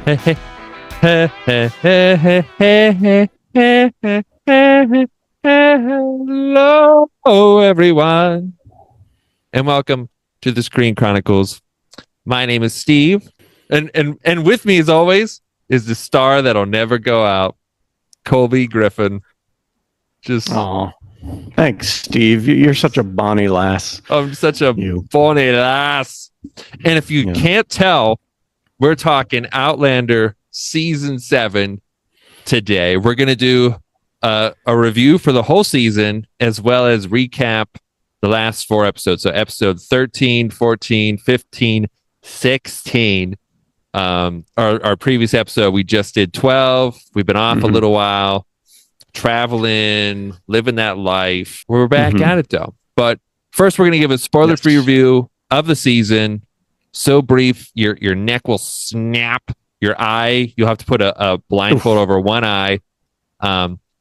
Hey, hey, hey, hey, hey, hey, hey, hey, hey, hey, hello, everyone, and welcome to the Screen Chronicles. My name is Steve, and with me, as always, is the star that'll never go out, Colby Griffin. Just, Oh, thanks, Steve. You're such a bonny lass. I'm such a You. funny lass. And if you Yeah. can't tell, we're talking Outlander season 7 today. We're going to do a review for the whole season as well as recap the last 4 episodes. So episode 13, 14, 15, 16. Our previous episode, we just did 12. We've been off a Mm-hmm. little while, traveling, living that life. We're back Mm-hmm. at it though. But first, we're going to give a spoiler-free Yes. review of the season. So brief, your neck will snap. Your eye, you'll have to put a blindfold Oof. over one eye.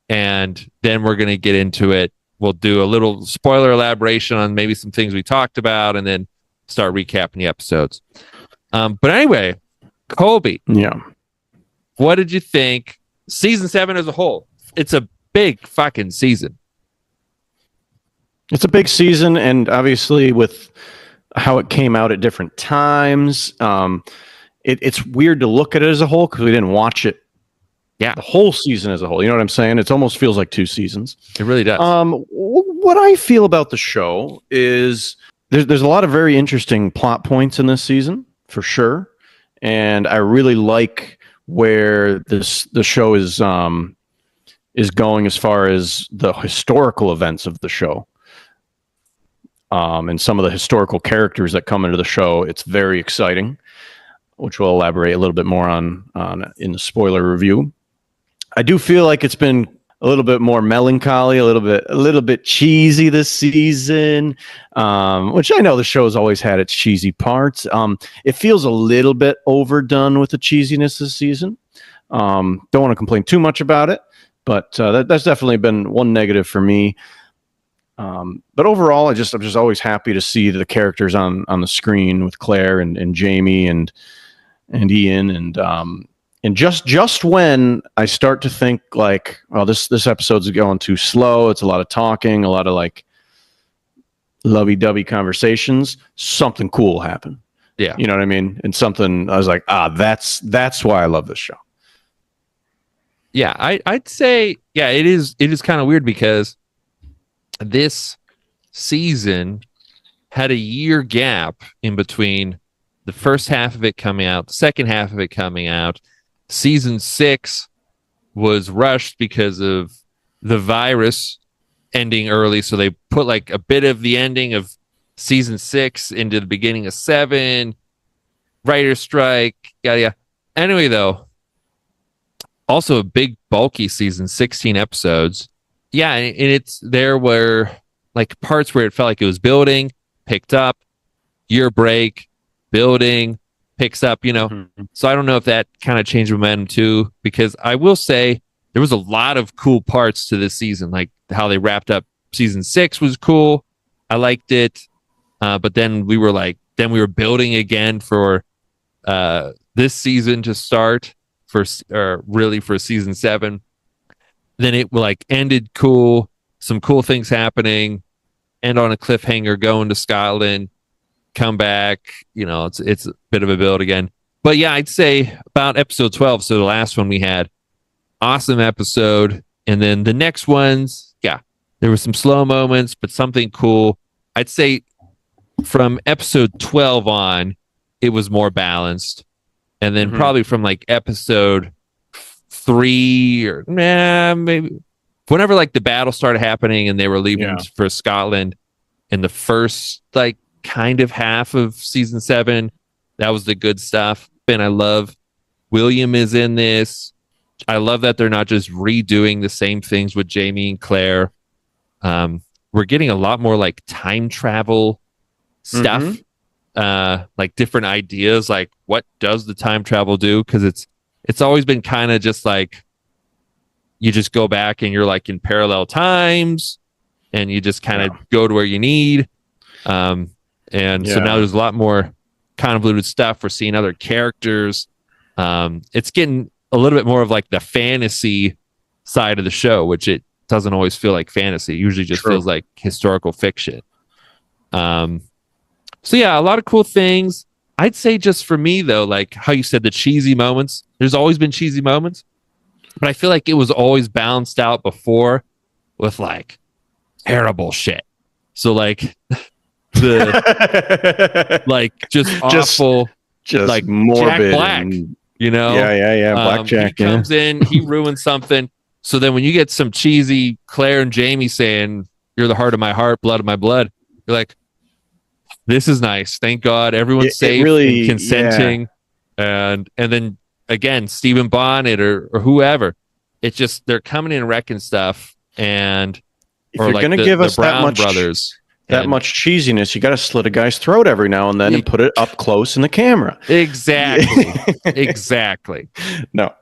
And then we're going to get into it. We'll do a little spoiler elaboration on maybe some things we talked about and then start recapping the episodes. But anyway, Colby, Yeah. what did you think? Season 7 as a whole. It's a big fucking season. It's a big season, and obviously with how it came out at different times, it's weird to look at it as a whole because we didn't watch it Yeah, the whole season as a whole. You know what I'm saying? It almost feels like 2 seasons. it really does. What I feel about the show is there's a lot of very interesting plot points in this season for sure, and I really like where the show is going as far as the historical events of the show, and some of the historical characters that come into the show. It's very exciting, which we'll elaborate a little bit more on in the spoiler review. I do feel like it's been a little bit more melancholy, a little bit cheesy this season, which I know the show's always had its cheesy parts. It feels a little bit overdone with the cheesiness this season. Don't want to complain too much about it, but that's definitely been one negative for me. But overall, I'm just always happy to see the characters on the screen with Claire and Jamie and Ian and just when I start to think like, oh, this episode's going too slow, it's a lot of talking, a lot of like lovey-dovey conversations, something cool happened. Yeah. You know what I mean? And something I was like, that's why I love this show. Yeah, I'd say, yeah, it is kind of weird because this season had a year gap in between the first half of it coming out, the second half of it coming out. Season 6 was rushed because of the virus ending early, so they put like a bit of the ending of season 6 into the beginning of 7. Writer's strike, yada yada. Anyway, though, also a big bulky season, 16 episodes. Yeah, and there were like parts where it felt like it was building, picked up, year break, building, picks up, Mm-hmm. So I don't know if that kind of changed momentum too, because I will say there was a lot of cool parts to this season, like how they wrapped up season 6 was cool. I liked it. But then we were building again for this season to start for season 7. Then it like ended cool, some cool things happening, end on a cliffhanger, going to Scotland, come back. It's a bit of a build again. But yeah, I'd say about episode 12. So the last one we had, awesome episode. And then the next ones, yeah, there were some slow moments, but something cool. I'd say from episode 12 on, it was more balanced. And then probably from like episode 3 or maybe whenever like the battle started happening and they were leaving for Scotland in the first like kind of half of season 7, that was the good stuff. And I love William is in this. I love that they're not just redoing the same things with Jamie and Claire. We're getting a lot more like time travel stuff, like different ideas, like what does the time travel do? Because it's always been kind of just like you just go back and you're like in parallel times and you just kind of go to where you need. So now there's a lot more convoluted stuff. We're seeing other characters. It's getting a little bit more of like the fantasy side of the show, which it doesn't always feel like fantasy. It usually just True. feels like historical fiction. So yeah, a lot of cool things. I'd say just for me though, like how you said the cheesy moments. There's always been cheesy moments, but I feel like it was always balanced out before with like terrible shit. So like the like just awful, just like Jack morbid Black, and you know? yeah. He Blackjack. Yeah. comes in, he ruins something. So then when you get some cheesy Claire and Jamie saying, "You're the heart of my heart, blood of my blood," you're like, this is nice. Thank God everyone's It safe and really, yeah. consenting. And then again, Stephen Bonnet or whoever. It's just they're coming in and wrecking stuff and If or you're like gonna the, give the us Brown brothers. that And much cheesiness, you got to slit a guy's throat every now and then and put it up close in the camera. exactly. Exactly. No.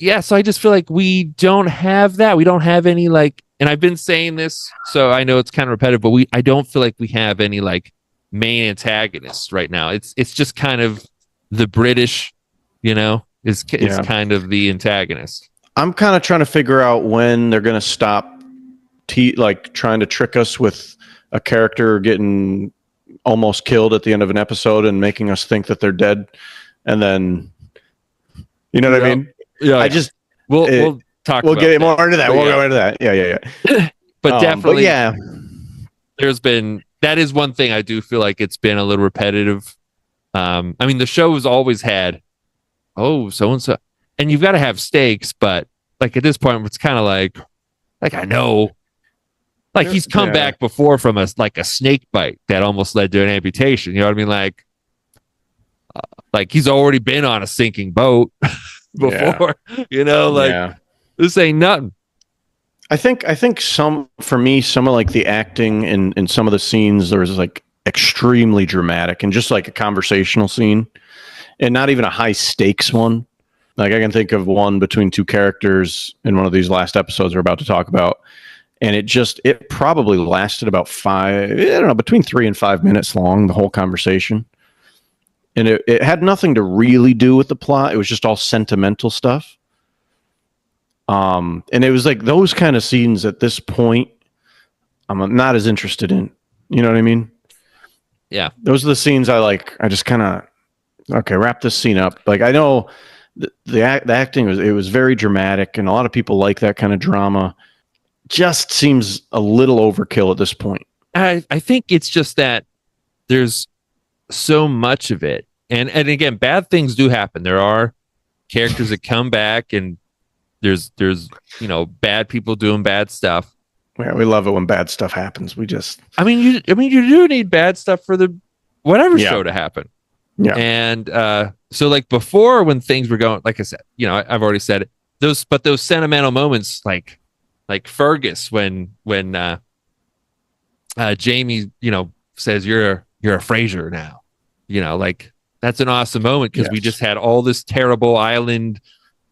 Yeah, so I just feel like we don't have that. We don't have any like, and I've been saying this, so I know it's kind of repetitive, but I don't feel like we have any like main antagonists right now. It's just kind of the British, is Yeah. kind of the antagonist. I'm kind of trying to figure out when they're going to stop like trying to trick us with a character getting almost killed at the end of an episode and making us think that they're dead, and then you know what I mean? Yeah, I just we'll talk. We'll about get that. more into that. We'll go into that. Yeah. But definitely, but yeah, that is one thing I do feel like it's been a little repetitive. I mean, the show has always had, so and so, and you've got to have stakes, but like at this point, it's kind of like I know, like he's come back before from a snake bite that almost led to an amputation. You know what I mean? Like he's already been on a sinking boat before. This ain't nothing. I think some of like the acting in some of the scenes there was like extremely dramatic and just like a conversational scene and not even a high stakes one. Like I can think of one between two characters in one of these last episodes we're about to talk about. And it probably lasted about between 3 and 5 minutes long, the whole conversation. And it had nothing to really do with the plot. It was just all sentimental stuff. And it was like those kind of scenes at this point, I'm not as interested in. You know what I mean? Yeah. Those are the scenes I just kind of, okay, wrap this scene up. Like I know the acting was very dramatic, and a lot of people like that kind of drama. Just seems a little overkill at this point. I think it's just that there's so much of it. And again, bad things do happen. There are characters that come back and there's bad people doing bad stuff. Yeah, we love it when bad stuff happens. You do need bad stuff for the whatever show to happen. Yeah. And so like before when things were going, like I said, I've already said it. Those sentimental moments like Fergus when Jamie, says you're a Fraser now, like that's an awesome moment because we just had all this terrible island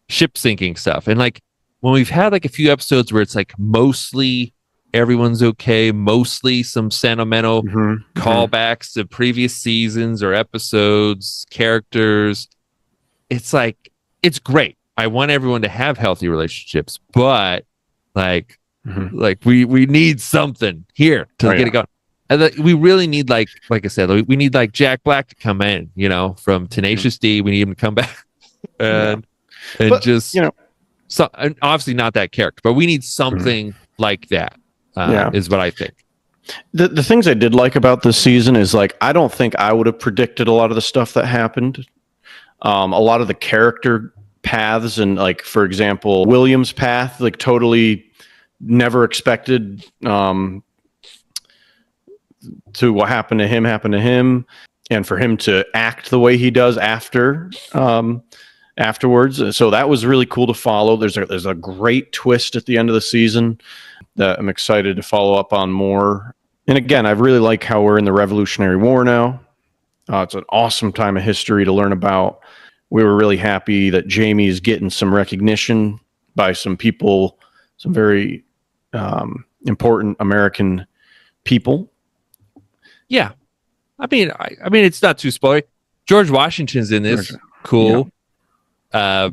ship sinking stuff. And like when we've had like a few episodes where it's like mostly everyone's okay, mostly some sentimental callbacks to previous seasons or episodes, characters, it's like, it's great. I want everyone to have healthy relationships, but like we need something here to get it going. And we really need like I said, we need like Jack Black to come in, from Tenacious D. We need him to come back and so and obviously not that character, but we need something like that. Is what I think. The things I did like about this season is like I don't think I would have predicted a lot of the stuff that happened. A lot of the character paths and like for example William's path, like totally never expected to what happened to him and for him to act the way he does afterwards. So that was really cool to follow. There's a great twist at the end of the season that I'm excited to follow up on more. And again, I really like how we're in the Revolutionary War now. It's an awesome time of history to learn about. We were really happy that Jamie is getting some recognition by some people, some very important American people. Yeah. I mean, it's not too spoilery. George Washington's in this. Cool. our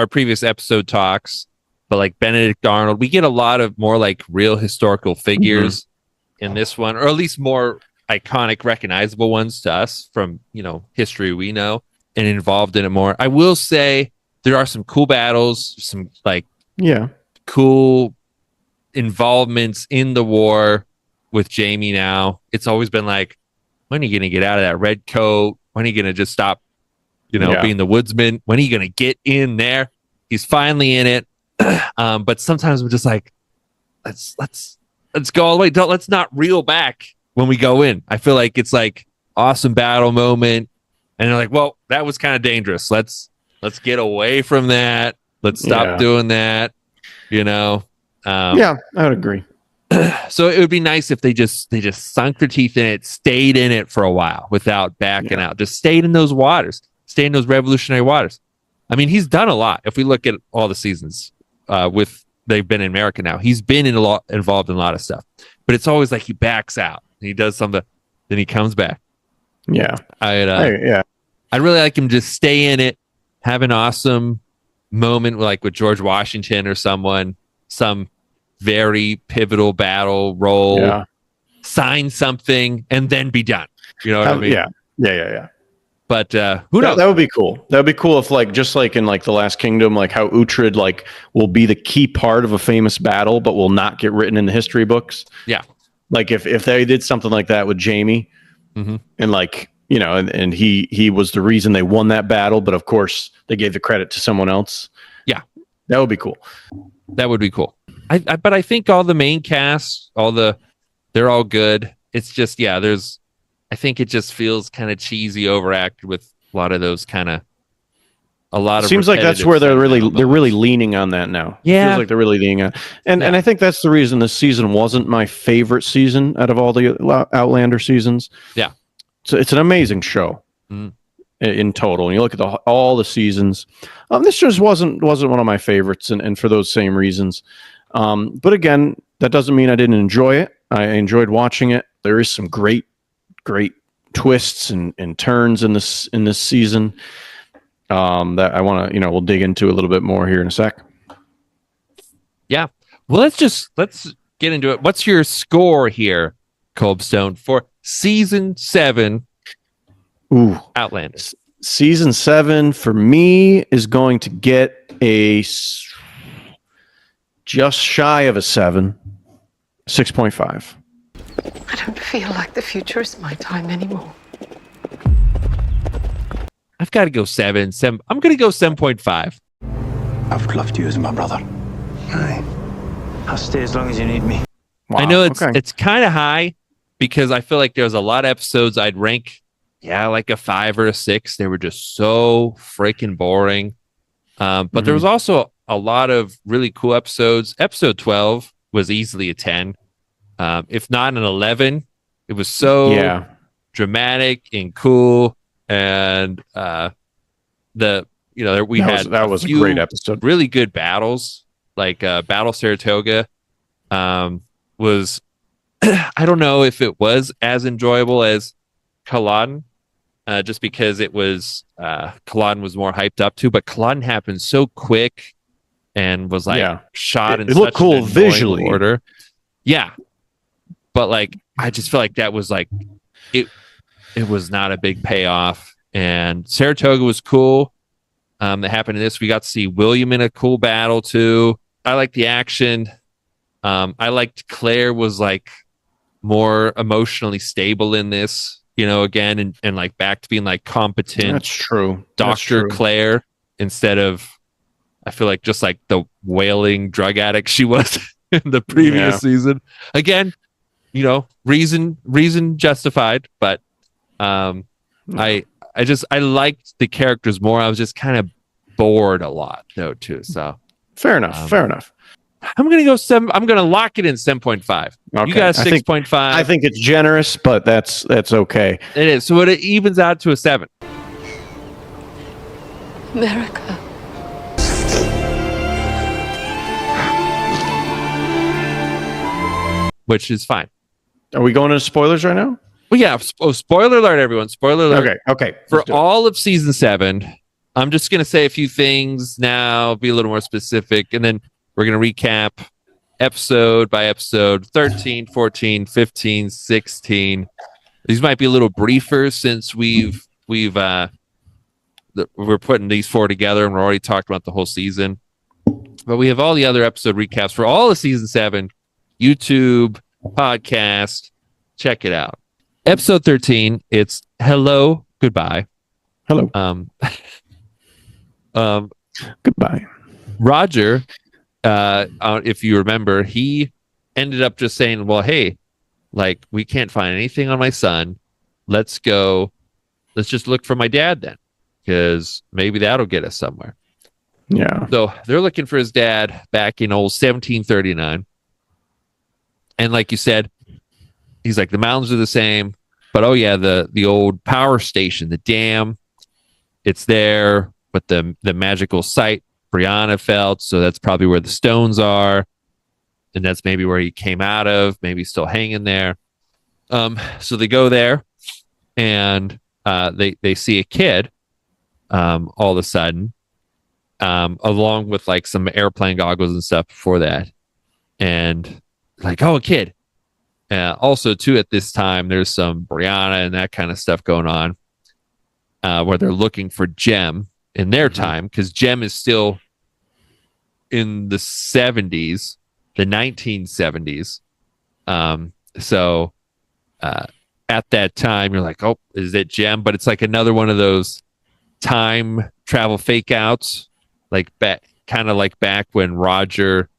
previous episode talks, but like Benedict Arnold, we get a lot of more like real historical figures in this one, or at least more iconic, recognizable ones to us from, history we know, and involved in it more. I will say there are some cool battles, some like cool involvements in the war with Jamie now. It's always been like, when are you going to get out of that red coat? When are you going to just stop, being the woodsman? When are you going to get in there? He's finally in it. But sometimes we're just like, let's go all the way. Let's not reel back when we go in. I feel like it's like awesome battle moment. And they're like, well, that was kind of dangerous. Let's get away from that. Let's stop doing that. I would agree. So it would be nice if they just sunk their teeth in it, stayed in it for a while without backing out, just stayed in those waters, stayed in those revolutionary waters. I mean, he's done a lot. If we look at all the seasons they've been in America now, he's been involved in a lot of stuff, but it's always like he backs out, he does something, then he comes back. Yeah. I'd really like him to just stay in it, have an awesome moment like with George Washington or some very pivotal battle role, sign something, and then be done. You know what I mean? Yeah. But who knows? That would be cool. That would be cool if, like, just like in like the Last Kingdom, like how Uhtred like will be the key part of a famous battle, but will not get written in the history books. Yeah. Like if they did something like that with Jamie, and like and he was the reason they won that battle, but of course they gave the credit to someone else. Yeah, that would be cool. That would be cool. But I think all the main cast, they're all good. It's just, I think it just feels kind of cheesy, overacted with a lot of those seems like that's where they're really leaning on that now. Yeah. It feels like they're really leaning on. And I think that's the reason this season wasn't my favorite season out of all the Outlander seasons. Yeah. So it's an amazing show in total. And you look at all the seasons. This just wasn't one of my favorites, and for those same reasons. But again, that doesn't mean I didn't enjoy it. I enjoyed watching it. There is some great twists and turns in this season that I want to, we'll dig into a little bit more here in a sec. Yeah. Well, let's get into it. What's your score here, Cobstone, for season 7? Outlander. Season 7 for me is going to get a just shy of a 7, 6.5. I don't feel like the future is my time anymore. I've got to go 7. I'm going to go 7.5. I've loved you as my brother. Aye. I'll stay as long as you need me. Wow. I know it's kind of high because I feel like there's a lot of episodes I'd rank, like a 5 or a 6. They were just so freaking boring. But there was also a lot of really cool episodes. Episode 12 was easily a 10. If not an 11, it was so dramatic and cool. And that was a great episode. Really good battles, like Battle Saratoga was, I don't know if it was as enjoyable as Culloden, just because it was Culloden was more hyped up to, but Culloden happened so quick and was like shot in such cool visually order. Yeah. But like, I just feel like that was like, it was not a big payoff. And Saratoga was cool. That happened in this. We got to see William in a cool battle too. I liked the action. I liked Claire was like more emotionally stable in this, again, and like back to being like competent. That's true. Dr. Claire instead of, I feel like just like the wailing drug addict she was in the previous season. Again, reason justified, but I liked the characters more. I was just kind of bored a lot though too. So fair enough. I'm gonna go 7. I'm gonna lock it in 7.5. Okay. You got a 6.5. I think it's generous, but that's okay. It is. So it evens out to a 7. America. Which is fine. Are we going into spoilers right now? Well, yeah. Spoiler alert, everyone. Spoiler alert. Okay. For all of season 7, I'm just going to say a few things now, be a little more specific, and then we're going to recap episode by episode 13, 14, 15, 16. These might be a little briefer since we're putting these four together and we're already talked about the whole season. But we have all the other episode recaps for all of season 7, YouTube, podcast. Check it out. Episode 13, it's Hello, Goodbye. Hello. Goodbye. Roger, if you remember, he ended up just saying, well, hey, like, we can't find anything on my son. Let's just look for my dad then, because maybe that'll get us somewhere. Yeah. So they're looking for his dad back in old 1739. And like you said, he's like, the mountains are the same, but oh yeah, the old power station, the dam, it's there, but the magical site Brianna felt, so that's probably where the stones are. And that's maybe where he came out of, maybe still hanging there. So they go there and they see a kid all of a sudden, along with like some airplane goggles and stuff before that. And like, oh, a kid. Also, too, at this time, there's some Brianna and that kind of stuff going on where they're looking for Jem in their time, because Jem is still in the 70s, the 1970s. So at that time, you're like, oh, is it Jem? But it's like another one of those time travel fake outs, like kind of like back when Roger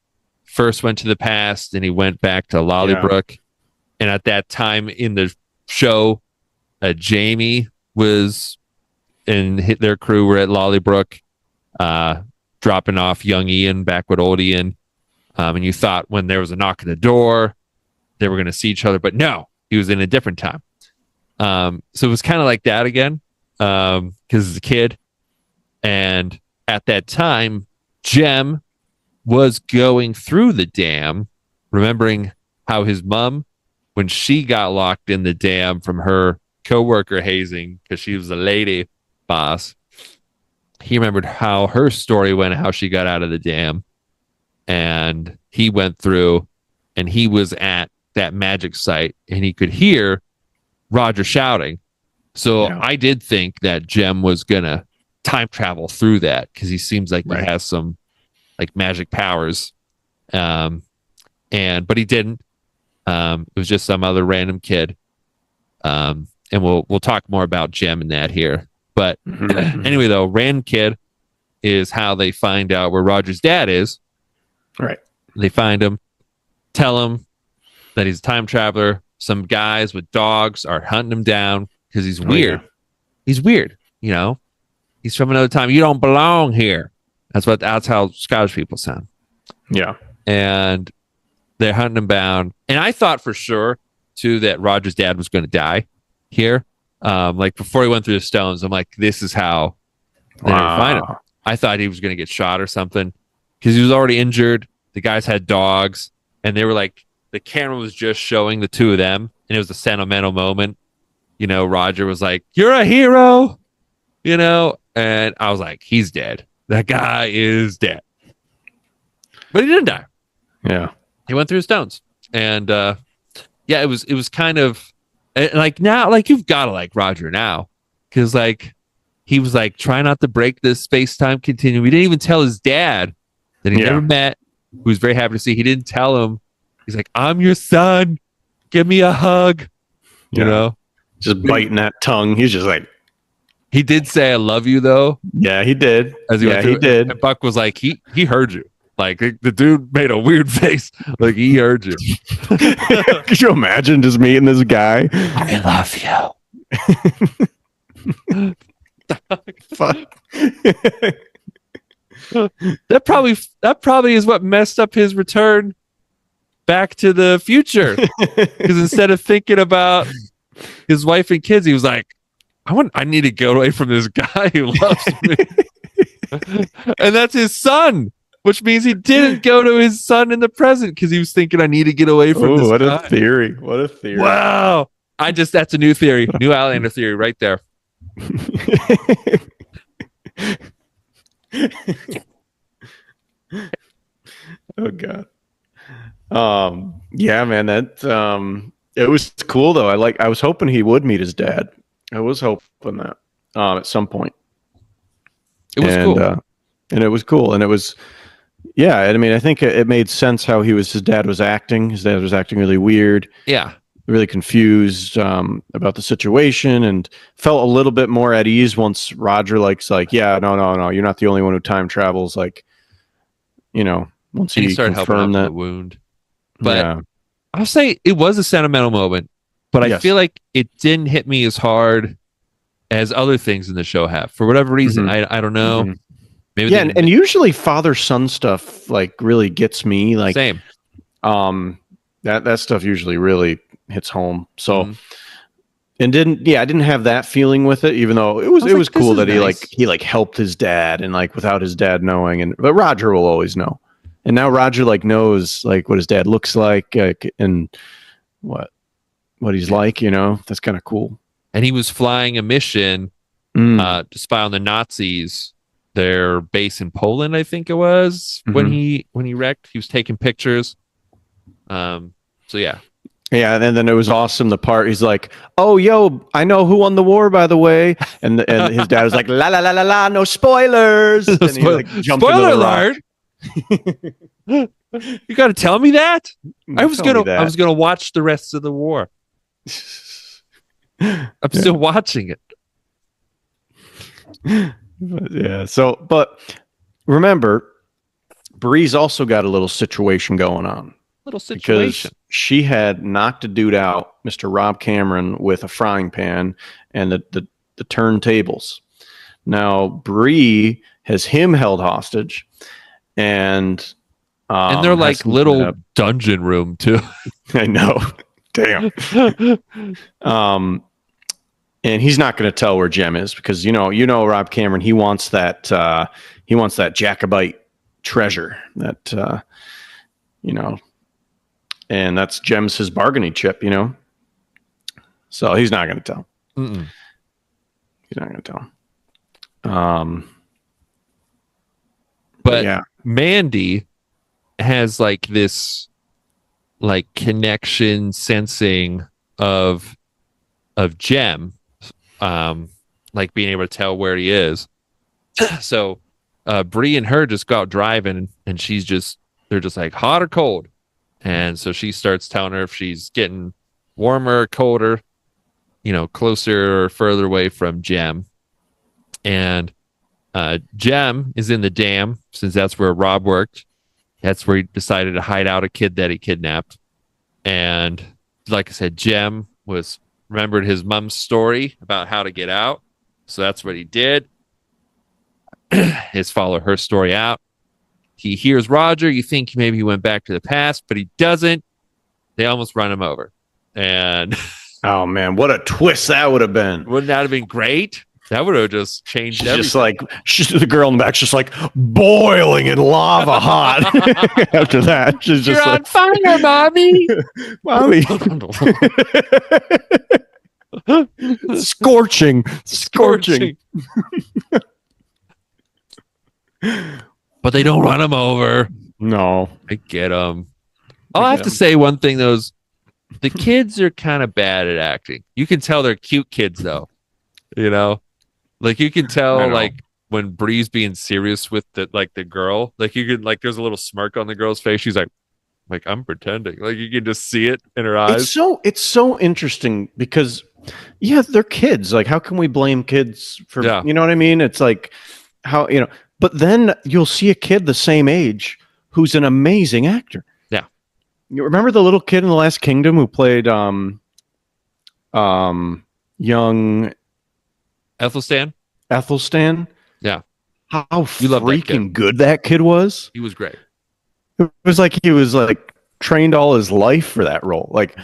first went to the past and he went back to Lollybrook. Yeah. And at that time in the show, Jamie was and their crew were at Lollybrook, dropping off young Ian back with old Ian. And you thought when there was a knock on the door, they were going to see each other, but no, he was in a different time. So it was kind of like that again, because it's a kid. And at that time, Jem was going through the dam, remembering how his mom, when she got locked in the dam from her coworker hazing, because she was a lady boss, he remembered how her story went, how she got out of the dam. And he went through and he was at that magic site and he could hear Roger shouting. So yeah. I did think that Jem was going to time travel through that because he seems like he has some like magic powers. But he didn't. It was just some other random kid. And we'll talk more about Jem and that here. But anyway, though, random kid is how they find out where Roger's dad is. Right. They find him, tell him that he's a time traveler. Some guys with dogs are hunting him down because he's weird. Yeah. He's weird, you know. He's from another time. You don't belong here. That's how Scottish people sound. Yeah. And they're hunting him down. And I thought for sure too that Roger's dad was going to die here. Like before he went through the stones, I'm like, this is how they're going to find him. I thought he was going to get shot or something because he was already injured. The guys had dogs, and they were like, the camera was just showing the two of them, and it was a sentimental moment. You know, Roger was like, "You're a hero," you know, and I was like, he's dead. That guy is dead. But he didn't die. Yeah. He went through the stones. And yeah, it was kind of like now, like you've got to like Roger now. Because like he was like, try not to break this space-time continuum. He didn't even tell his dad that he never met, who was very happy to see. He didn't tell him. He's like, I'm your son. Give me a hug. You know? Just biting that tongue. He's just like, he did say, I love you, though. Yeah, he did. He did. And Buck was like, he heard you. Like, the dude made a weird face. Like, he heard you. Could you imagine just meeting this guy? I love you. Fuck. That probably is what messed up his return back to the future. Because instead of thinking about his wife and kids, he was like, I need to get away from this guy who loves me. And that's his son, which means he didn't go to his son in the present because he was thinking, I need to get away from this what guy. a theory. What a theory. Wow. That's a new theory. New Outlander theory right there. Yeah, man, that it was cool though. I was hoping he would meet his dad. I was hoping that at some point. It was cool. And it was cool. And it was, yeah. I mean, I think it made sense how his dad was acting. His dad was acting really weird, Yeah. really confused about the situation, and felt a little bit more at ease once Roger yeah, no, you're not the only one who time travels. Like, once And he he started helping out confirmed with that the wound. But yeah. I'll say it was a sentimental moment, but I Yes. feel like it didn't hit me as hard as other things in the show have. For whatever reason, I don't know. Mhm. Maybe Yeah, and usually father-son stuff like really gets me. Like, same. That stuff usually really hits home. So, Mhm. and I didn't have that feeling with it, even though it was like, cool this that is he nice. helped his dad, and like without his dad knowing, but Roger will always know, and now Roger like knows like what his dad looks like and what he's like. That's kind of cool. And he was flying a mission to spy on the Nazis, their base in Poland, I think it was, when he wrecked. He was taking pictures. So yeah. Yeah, and then it was awesome. The part he's like, "Oh, yo, I know who won the war, by the way," and his dad was like, "La la la la la, no spoilers." And he like jumped into the rock. You got to tell me that. I was Tell me gonna watch the rest of the war. I'm still watching it. Yeah. So, but remember, Bree's also got a little situation going on. Little situation. Because she had knocked a dude out, Mr. Rob Cameron, with a frying pan and the turntables. Now Bree has him held hostage, and they're like little dungeon room too. I know, damn. And he's not going to tell where Jem is because you know Rob Cameron. He wants that Jacobite treasure that and that's Jem's his bargaining chip, So he's not going to tell. Mm-mm. He's not going to tell. But yeah, Mandy has like this like connection sensing of Jem, like being able to tell where he is. So Bree and her just go out driving, and they're just like hot or cold. And so she starts telling her if she's getting warmer or colder, closer or further away from Jem. And Jem is in the dam, since that's where Rob worked. That's where he decided to hide out a kid that he kidnapped. And like I said, Jem remembered his mom's story about how to get out. So that's what he did. Is follow her story out. He hears Roger. You think maybe he went back to the past, but he doesn't. They almost run him over. And oh man, what a twist that would have been. Wouldn't that have been great? That would have just changed everything. Just like the girl in the back, just like boiling in lava hot. After that, she's just You're on fire, mommy. Mommy. Scorching. But they don't run him over. No. I get him. I'll have to say one thing, though. The kids are kind of bad at acting. You can tell they're cute kids, though. Like you can tell, like when Bree's being serious with the girl, like you could there's a little smirk on the girl's face. She's like I'm pretending. Like you can just see it in her eyes. It's so interesting because they're kids. Like how can we blame kids for you know what I mean? It's like how but then you'll see a kid the same age who's an amazing actor. Yeah. You remember the little kid in The Last Kingdom who played young Ethelstan? Yeah. How You love that freaking kid. good that kid was. He was great. It was like he was like trained all his life for that role. Like,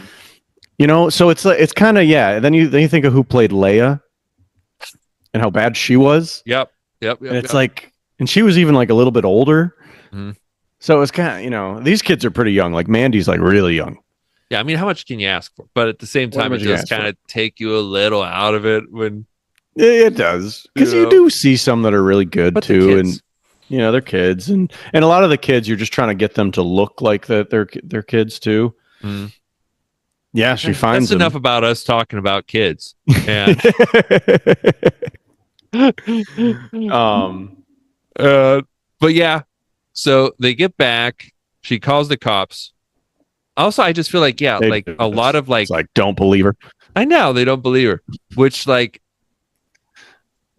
so it's kind of, then you think of who played Leia and how bad she was. Yep. And it's like, and she was even like a little bit older. Mm-hmm. So it's kind of, these kids are pretty young. Like Mandy's like really young. Yeah. I mean, how much can you ask for? But at the same time, it does kind of take you a little out of it when. It does. Because you do see some that are really good too. And, they're kids. And a lot of the kids, you're just trying to get them to look like that they're kids too. Mm. Yeah, she finds That's him. enough about us talking about kids. And um, but yeah, so they get back. She calls the cops. Also, I just feel like, yeah, like a lot of it's like, don't believe her. I know they don't believe her, which like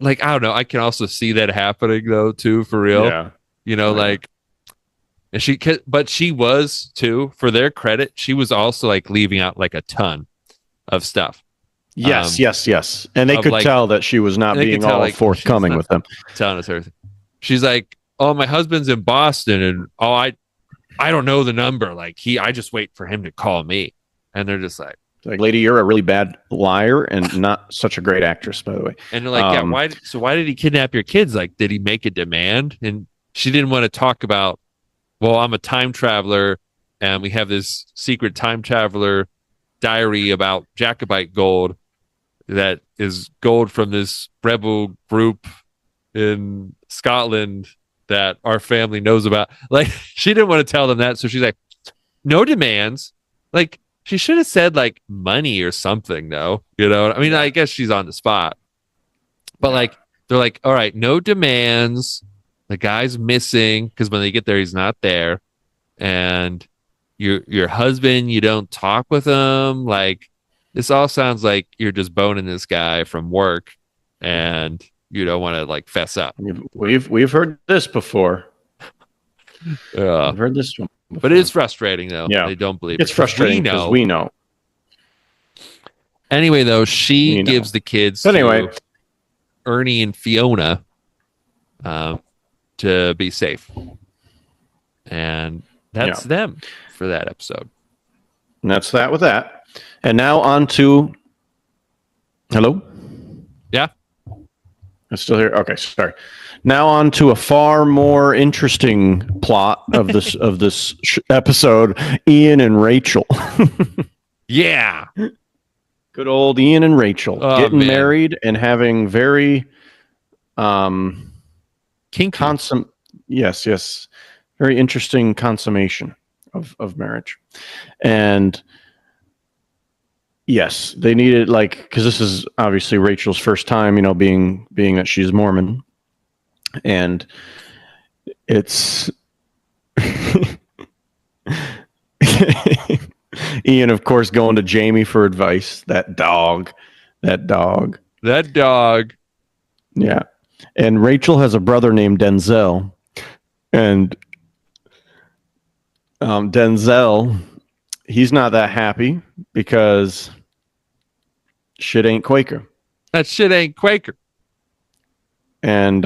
I don't know. I can also see that happening though too, for real. Yeah. You know, Oh, yeah. like, and but she was too. For their credit, she was also like leaving out like a ton of stuff. Yes, yes. And they could like- tell that she was not they could being tell, all like, forthcoming she's with them. Telling us everything. She's like, "Oh, my husband's in Boston, and I don't know the number. Like I just wait for him to call me." And they're just like, Like, lady, you're a really bad liar and not such a great actress, by the way. and they're like, "Yeah, why? So why did he kidnap your kids? Like, did he make a demand?" And she didn't want to talk about, well, I'm a time traveler, and we have this secret time traveler diary about Jacobite gold that is gold from this rebel group in Scotland that our family knows about. Like, she didn't want to tell them that, so she's like, no demands. Like, she should have said like money or something, though. You know, I mean, I guess she's on the spot, but like, they're like, all right, no demands. The guy's missing because when they get there, he's not there, and your husband, you don't talk with him. Like, this all sounds like you're just boning this guy from work, and you don't want to like fess up. We've heard this before. I've heard this one before. But it is frustrating though. Yeah. They don't believe It's it. frustrating because we know. Anyway, though, she We know. gives the kids But anyway, to Ernie and Fiona to be safe. And that's them for that episode. and that's that with that. And now on to hello. Yeah. I'm still here. Okay, sorry. Now on to a far more interesting plot of this episode: Ian and Rachel. Yeah. Good old Ian and Rachel getting man. married and having very Kinky. yes, very interesting consummation of marriage. And yes, they needed, like, because this is obviously Rachel's first time, you know, being that she's Mormon, and it's Ian, of course, going to Jamie for advice. That dog. Yeah. And Rachel has a brother named Denzel, and Denzel, he's not that happy because shit ain't Quaker. That shit ain't Quaker. And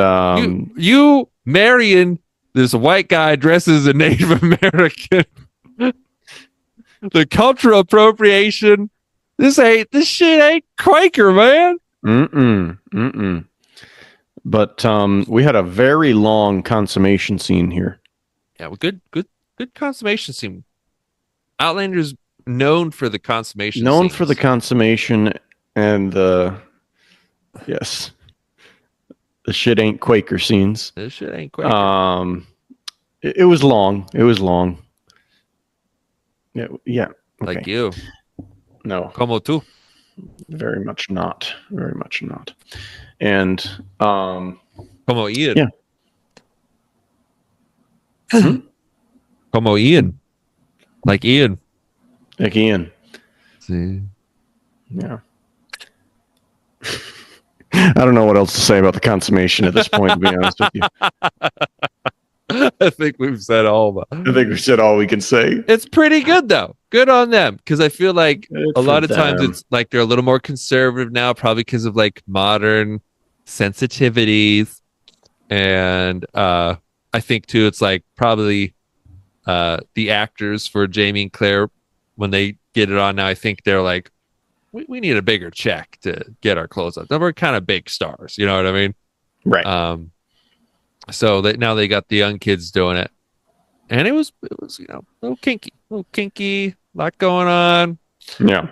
you marrying this white guy dressed as a Native American. The cultural appropriation. This shit ain't Quaker, man. But we had a very long consummation scene here. Yeah, well, good consummation scene. Outlander's known for the consummation. Known scenes. for the consummation and the shit ain't Quaker scenes. This shit ain't Quaker. It was long. Yeah. Okay. Like you. No. Como tú. Very much not. And Como Ian. Yeah. Como Ian. Like Ian. like Ian. See. Yeah. I don't know what else to say about the consummation at this point, to be honest with you. I think we've said all about I think we said all we can say. It's pretty good though. Good on them. Because I feel like Good a lot for of times them. it's like they're a little more conservative now, probably because of like modern sensitivities. And I think too, it's like probably the actors for Jamie and Claire, when they get it on now, I think they're like, we need a bigger check to get our clothes up. We're kind of big stars, you know what I mean? Right. So that now they got the young kids doing it, and it was you know a little kinky, a lot going on. Yeah.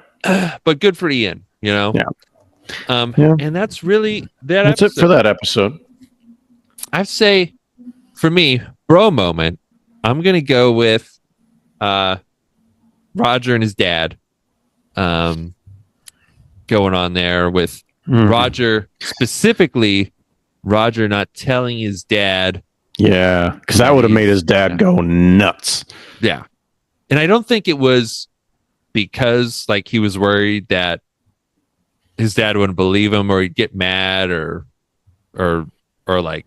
But good for Ian, you know. Yeah. And that's really That's episode. it for that episode. I'd say for me, bro moment, I'm gonna go with Roger and his dad going on there with Mhm. Roger, specifically Roger not telling his dad. Yeah, because that would have made his dad go nuts. Yeah. And I don't think it was because like he was worried that his dad wouldn't believe him or he'd get mad or like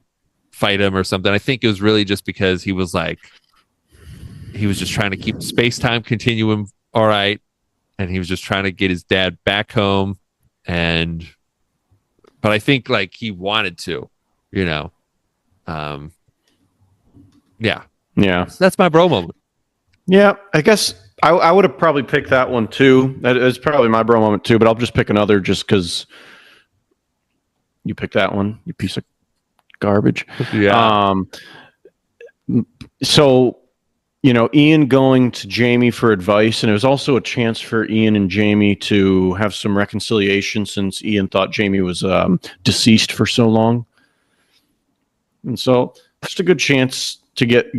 fight him or something. I think it was really just because he was just trying to keep space-time continuum all right, and he was just trying to get his dad back home. But I think like he wanted to, yeah. Yeah. So that's my bro moment. Yeah, I guess I would have probably picked that one too. That is probably my bro moment too, but I'll just pick another just because you picked that one, you piece of garbage. Yeah. So, Ian going to Jamie for advice, and it was also a chance for Ian and Jamie to have some reconciliation since Ian thought Jamie was deceased for so long. And so just a good chance to get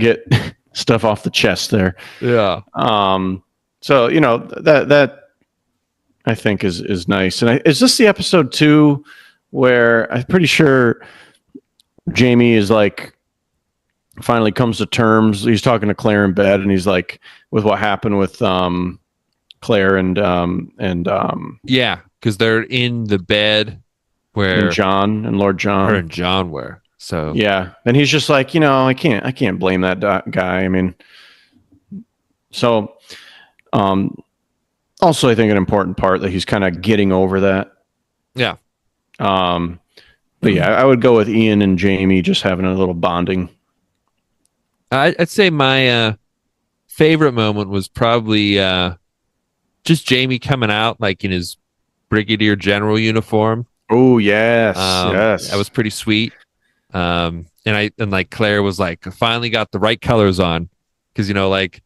stuff off the chest there. Yeah. So that I think is nice. And is this the episode 2 where I'm pretty sure Jamie is like finally comes to terms? He's talking to Claire in bed, and he's like, with what happened with Claire and yeah, because they're in the bed where and John and Lord John. her and John were. So Yeah, and he's just like, I can't blame that guy. I mean, so also I think an important part that he's kind of getting over that. yeah. But yeah, I would go with Ian and Jamie just having a little bonding. I'd say my favorite moment was probably just Jamie coming out like in his brigadier general uniform. Oh yes, yes, that was pretty sweet. And like Claire was like, finally got the right colors on, because like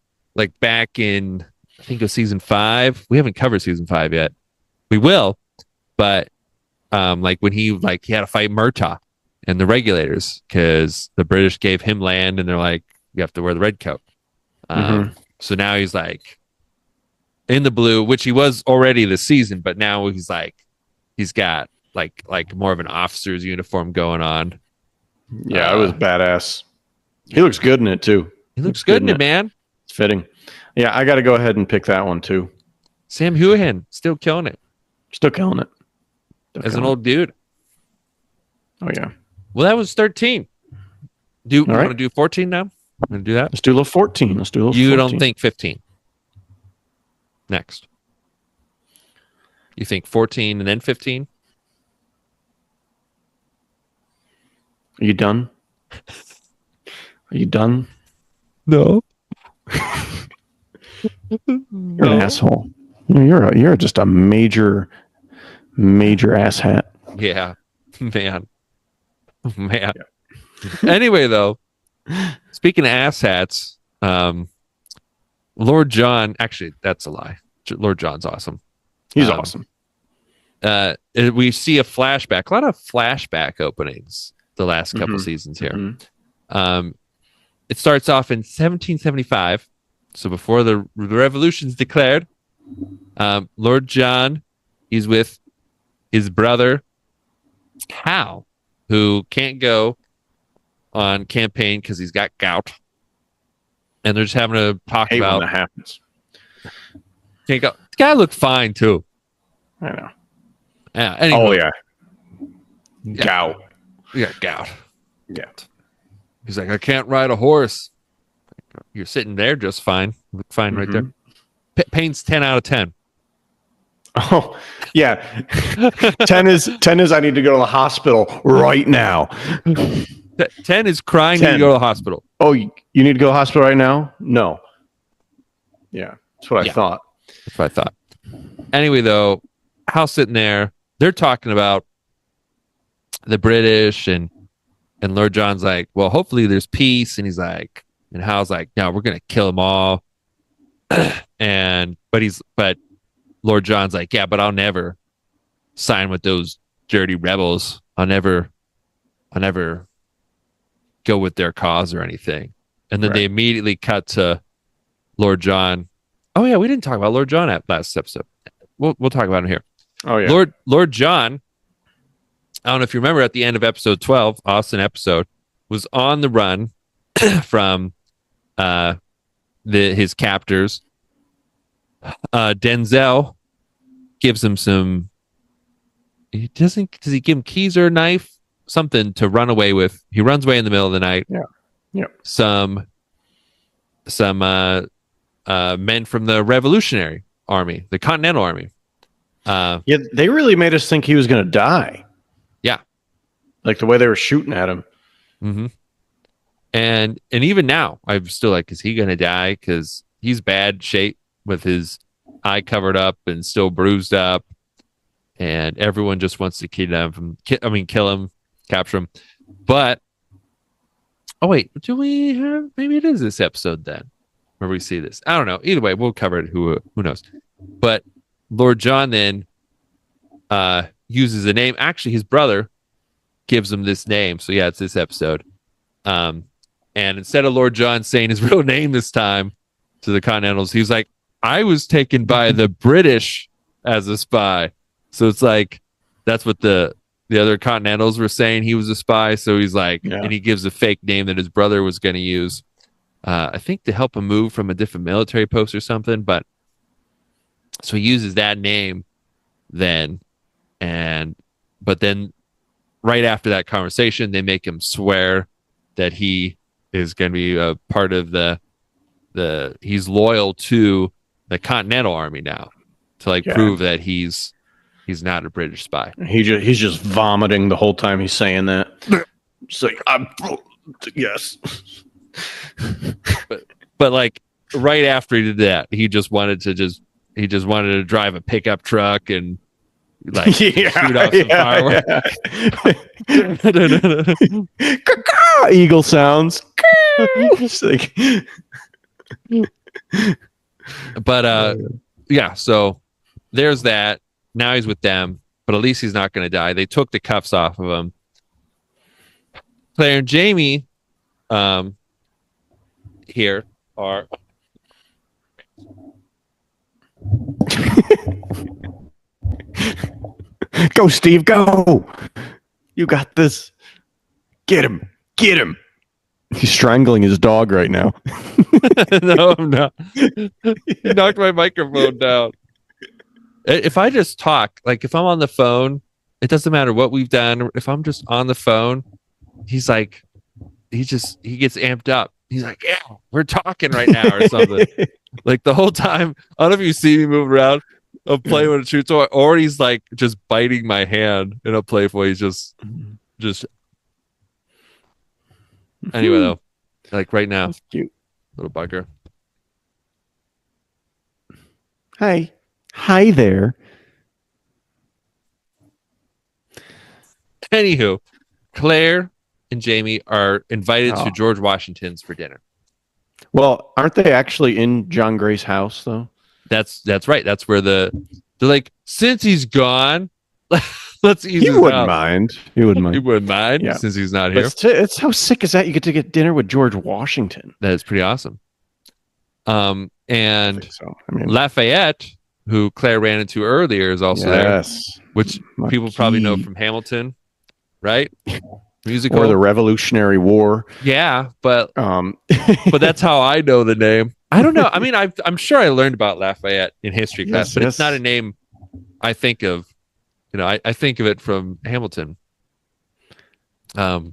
back in, I think it was season 5. We haven't covered season 5 yet. We will, but like when he had to fight Murtaugh and the regulators because the British gave him land and they're like, you have to wear the red coat. So now he's like in the blue, which he was already this season, but now he's got like more of an officer's uniform going on. Yeah, it was badass. He looks good in it too. He looks good in it, man. It's fitting. Yeah, I got to go ahead and pick that one too. Sam Houlihan still killing it. Still killing it. As an old dude. Oh yeah. Well, that was 13. Do you All right. want to do 14 now? I'm gonna do that. Let's do a little 14. Let's do a little. You 14. don't think 15? Next. You think 14 and then 15? Are you done? Are you done? No. You're an asshole. You're just a major asshat. Yeah, man. Anyway, though, speaking of asshats, Lord John. Actually, that's a lie. Lord John's awesome. He's awesome. We see a flashback. A lot of flashback openings the last couple seasons here. It starts off in 1775, so before the revolution's declared. Lord John, he's with his brother Hal, who can't go on campaign because he's got gout, and they're just having to talk Hate about when that happens. can't go. The guy looked fine too. I know. Yeah. Anyway, Oh yeah. Gout. yeah, gout. Gout. He's like, I can't ride a horse. You're sitting there just fine. Look fine right there. Pain's 10 out of 10. Oh yeah. 10 is I need to go to the hospital right now. 10 is crying 10. to go to the hospital. Oh, you need to go to the hospital right now? No. Yeah, that's what I thought. That's what I thought. Anyway, though, Hal's sitting there. They're talking about the British, and Lord John's like, well, hopefully there's peace. And he's like, and Hal's like, no, we're going to kill them all. But Lord John's like, yeah, but I'll never sign with those dirty rebels. I'll never go with their cause or anything. And then they immediately cut to Lord John Oh yeah, we didn't talk about Lord John at last episode. We'll talk about him here. Oh yeah. Lord John. I don't know if you remember at the end of episode 12, Austin episode, was on the run from his captors. Denzel gives him some. Does he give him keys or a knife? Something to run away with. He runs away in the middle of the night. Yeah. Yeah. Some men from the Revolutionary Army, the Continental Army. Yeah, they really made us think he was going to die. Yeah, like the way they were shooting at him. Mm-hmm. And even now, I'm still like, is he going to die? Because he's bad shape with his eye covered up and still bruised up, and everyone just wants to kill him, capture him. But oh wait, do we have? Maybe it is this episode then, where we see this. I don't know. Either way, we'll cover it. Who knows? But Lord John then uses a name. Actually, his brother gives him this name. So yeah, it's this episode. And instead of Lord John saying his real name this time to the Continentals, he was like, I was taken by the British as a spy. So it's like, that's what the other Continentals were saying, he was a spy. So he's like, and he gives a fake name that his brother was going to use. I think to help him move from a different military post or something. But so he uses that name then. But then right after that conversation, they make him swear that he is going to be a part of he's loyal to the Continental Army now to prove that he's not a British spy. He's just vomiting the whole time he's saying that. It's like, yes. but like right after he did that, he just wanted to drive a pickup truck and shoot off some fireworks. Eagle sounds. But yeah, so there's that. Now he's with them, but at least he's not going to die. They took the cuffs off of him. Claire and Jamie here are go, Steve, go. You got this. Get him. He's strangling his dog right now. No, I'm not. He knocked my microphone down. If I just talk, like if I'm on the phone, it doesn't matter what we've done. If I'm just on the phone, he's like, he gets amped up. He's like, yeah, we're talking right now or something. Like the whole time, I don't know if you see me moving around. I'll play when it shoots, or he's like just biting my hand in a playful. He's just. Anyway, though, like right now, that's cute little bugger. Hi there. Anywho, Claire and Jamie are invited to George Washington's for dinner. Well, aren't they actually in John Gray's house though? That's right. That's where they're like, since he's gone, let's ease his wouldn't out. mind. He wouldn't mind. He wouldn't mind since he's not here. It's how sick is that? You get to get dinner with George Washington. That is pretty awesome. And so. Lafayette, who Claire ran into earlier, is also there, which people probably know from Hamilton, right? Musical or the Revolutionary War. Yeah, but that's how I know the name. I don't know. I mean, I'm sure I learned about Lafayette in history class, but it's not a name I think of. I think of it from Hamilton. Anywho,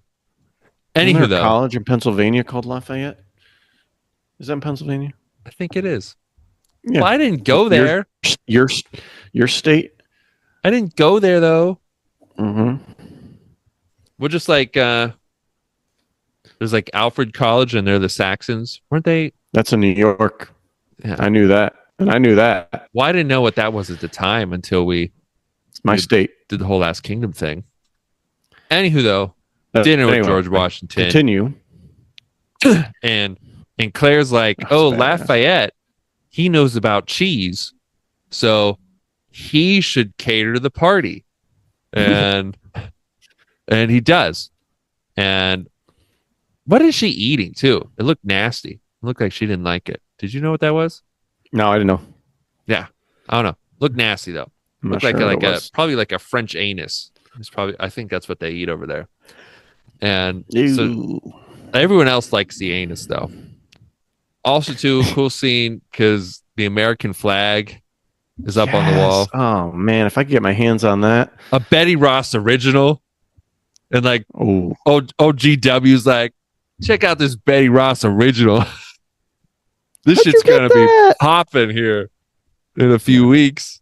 though, college in Pennsylvania called Lafayette. Is that in Pennsylvania? I think it is. Yeah. Well, I didn't go there. Your state. I didn't go there though. Mm-hmm. We're just like there's like Alfred College, and they're the Saxons, weren't they? That's in New York. Yeah. I knew that, and I knew that. Well, I didn't know what that was at the time until we state did the whole Last Kingdom thing. Anywho, though, dinner with George Washington. Continue. and Claire's like, Lafayette, he knows about cheese, so he should cater to the party, and he does. And what is she eating too? It looked nasty. It looked like she didn't like it. Did you know what that was? No, I didn't know. Yeah, I don't know. Look nasty though. I'm Look not sure like what it a was. probably like a French anus. It's probably I think that's what they eat over there. And so Ew. everyone else likes the anus though. Also, too cool scene because the American flag is up on the Yes. wall. Oh man, if I could get my hands on that. A Betty Ross original, and like Oh, OGW's like, check out this Betty Ross original. This how'd shit's you get gonna be that? popping here in a few weeks.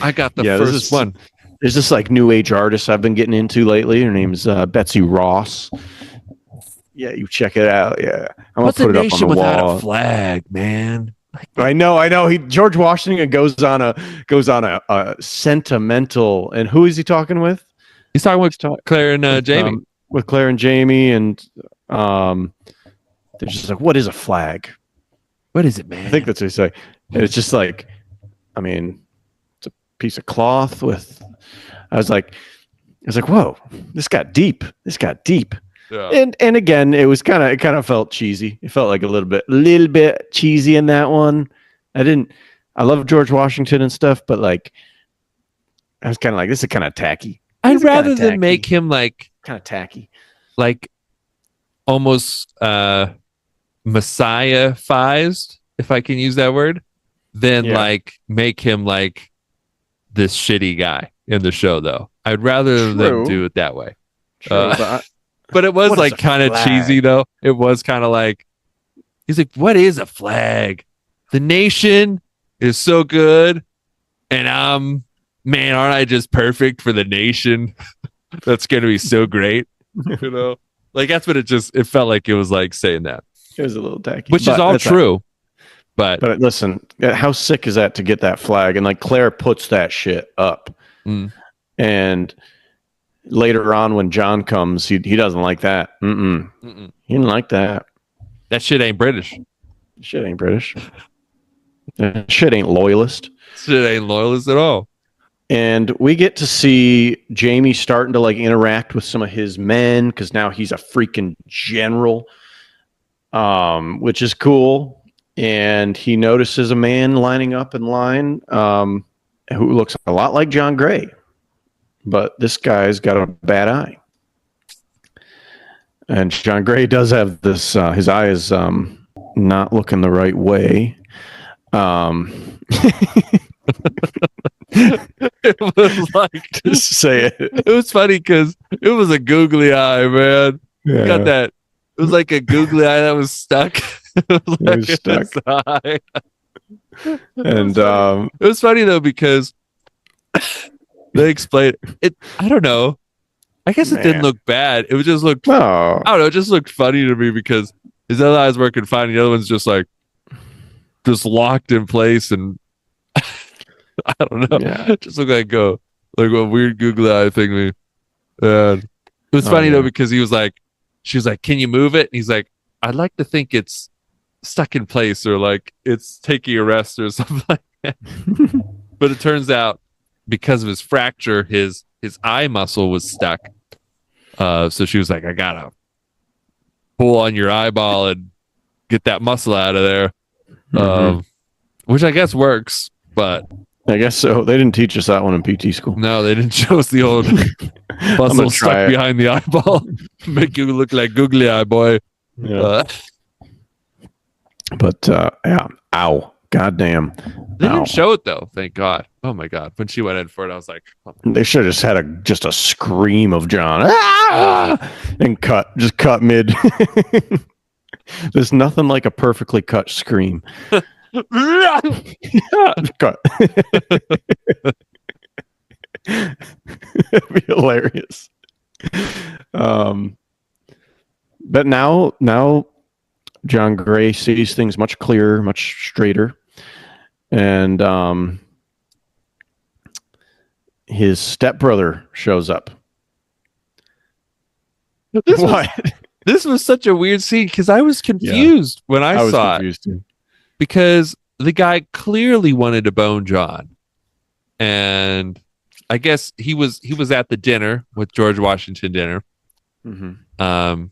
I got the Yeah, first one. There's this like new age artist I've been getting into lately. Her name's Betsy Ross. Yeah, you check it out. Yeah, I'm gonna What's a put it up on nation the without wall. a flag, man? I know. George Washington goes on a sentimental. And who is he talking with? He's talking with He's talking Claire and Jamie. with Claire and Jamie, and they're just like, "What is a flag?" What is it, man? I think that's what they say. And it's just like, I mean, it's a piece of cloth with. I was like, whoa, this got deep. Yeah. And again, it kind of felt cheesy. It felt like a little bit cheesy in that one. I love George Washington and stuff, but like, I was kind of like, this is kind of tacky. I'd rather than make him like kind of tacky. like almost messiah-fized, if I can use that word, than like make him like this shitty guy in the show though. I'd rather them do it that way. True, but it was what like is a kind of flag? cheesy though. It was kind of like he's like, what is a flag? The nation is so good, and man, aren't I just perfect for the nation? That's gonna be so great. You know? Like that's what it felt like it was like saying that. It was a little tacky. Which is all true. But listen, how sick is that to get that flag? And like Claire puts that shit up. And later on when John comes, he doesn't like that. He didn't like that. That shit ain't British. Shit ain't British. That shit ain't loyalist. Shit ain't loyalist at all. And we get to see Jamie starting to like interact with some of his men because now he's a freaking general, which is cool. And he notices a man lining up in line who looks a lot like John Gray, but this guy's got a bad eye. And John Gray does have this. His eye is not looking the right way. It was like Just say it. It was funny because it was a googly eye, man. Yeah. Got that? It was like a googly eye that was stuck. It was stuck. Eye. And it was funny though because they explained it. I don't know. I guess it didn't look bad. It was just looked. No. I don't know. It just looked funny to me because his other eye's working fine. The other one's just like just locked in place, and I don't know. Yeah. It just looked like a weird googly eye thing. And it was funny though because she was like, "Can you move it?" And he's like, "I'd like to think it's stuck in place or like it's taking a rest or something like that." But it turns out because of his fracture, his eye muscle was stuck. So she was like, "I gotta pull on your eyeball and get that muscle out of there," which I guess works, but I guess so. They didn't teach us that one in PT school. no, they didn't show us the old muscle stuck behind the eyeball, make you look like googly eye boy. Yeah. But yeah, ow, goddamn. They didn't show it though, thank God. Oh my God, when she went in for it, I was like, oh. They should have just had a scream of John, and cut mid. There's nothing like a perfectly cut scream. Cut. It'd be hilarious. But now John Gray sees things much clearer, much straighter, and his stepbrother shows up. This was such a weird scene because I was confused when I saw it too. because the guy clearly wanted to bone John, and I guess he was at the dinner with George Washington dinner. And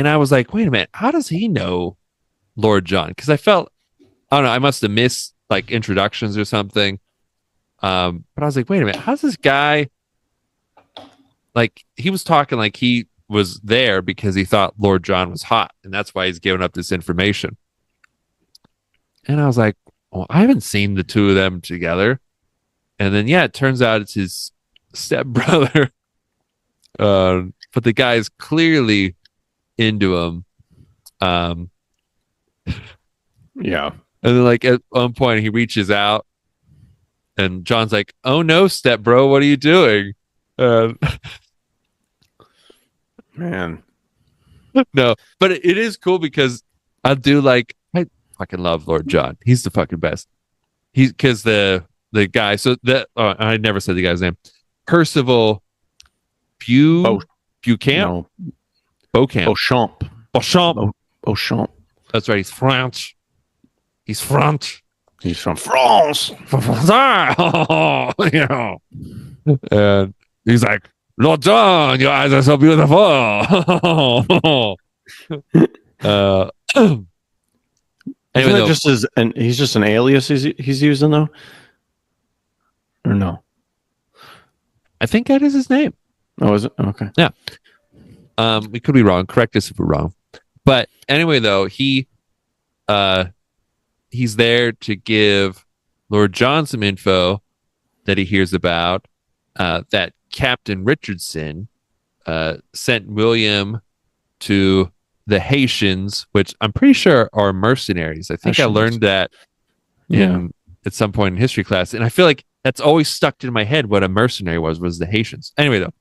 I was like, wait a minute, how does he know Lord John, because I felt, I don't know, I must have missed like introductions or something. But I was like, wait a minute, how's this guy? Like, he was talking like he was there because he thought Lord John was hot, and that's why he's giving up this information. And I was like, well, I haven't seen the two of them together. And then, yeah, it turns out it's his stepbrother. But the guy is clearly into him. Yeah. And then, like, at one point, he reaches out, and John's like, "Oh no, step bro, what are you doing?" Man. No, but it is cool because I fucking love Lord John. He's the fucking best. He's because the guy. So that I never said the guy's name. Percival Beauchamp. No. Beauchamp. Beauchamp. Beauchamp. That's right. He's French. He's French. He's from France. You know. And he's like, Lord John, your eyes are so beautiful. Isn't that just he's just an alias he's using though? Or no? I think that is his name. Oh, is it? Okay. Yeah. We could be wrong. Correct us if we're wrong. But anyway, though, he's there to give Lord John some info that he hears about, that Captain Richardson sent William to the Haitians, which I'm pretty sure are mercenaries. I think I learned that at some point in history class. And I feel like that's always stuck in my head what a mercenary was the Haitians. Anyway, though,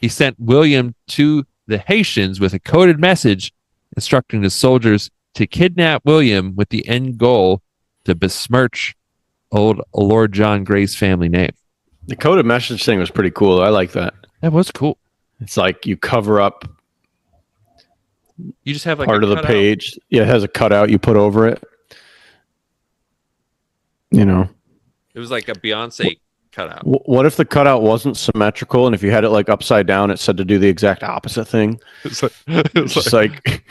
he sent William to the Haitians with a coded message instructing the soldiers to kidnap William with the end goal to besmirch old Lord John Gray's family name. The coded message thing was pretty cool. I like that. That was cool. It's like you cover up You just have like part of the page. Yeah, it has a cutout you put over it. You know. It was like a Beyonce cutout. What if the cutout wasn't symmetrical, and if you had it like upside down, it said to do the exact opposite thing? It's just like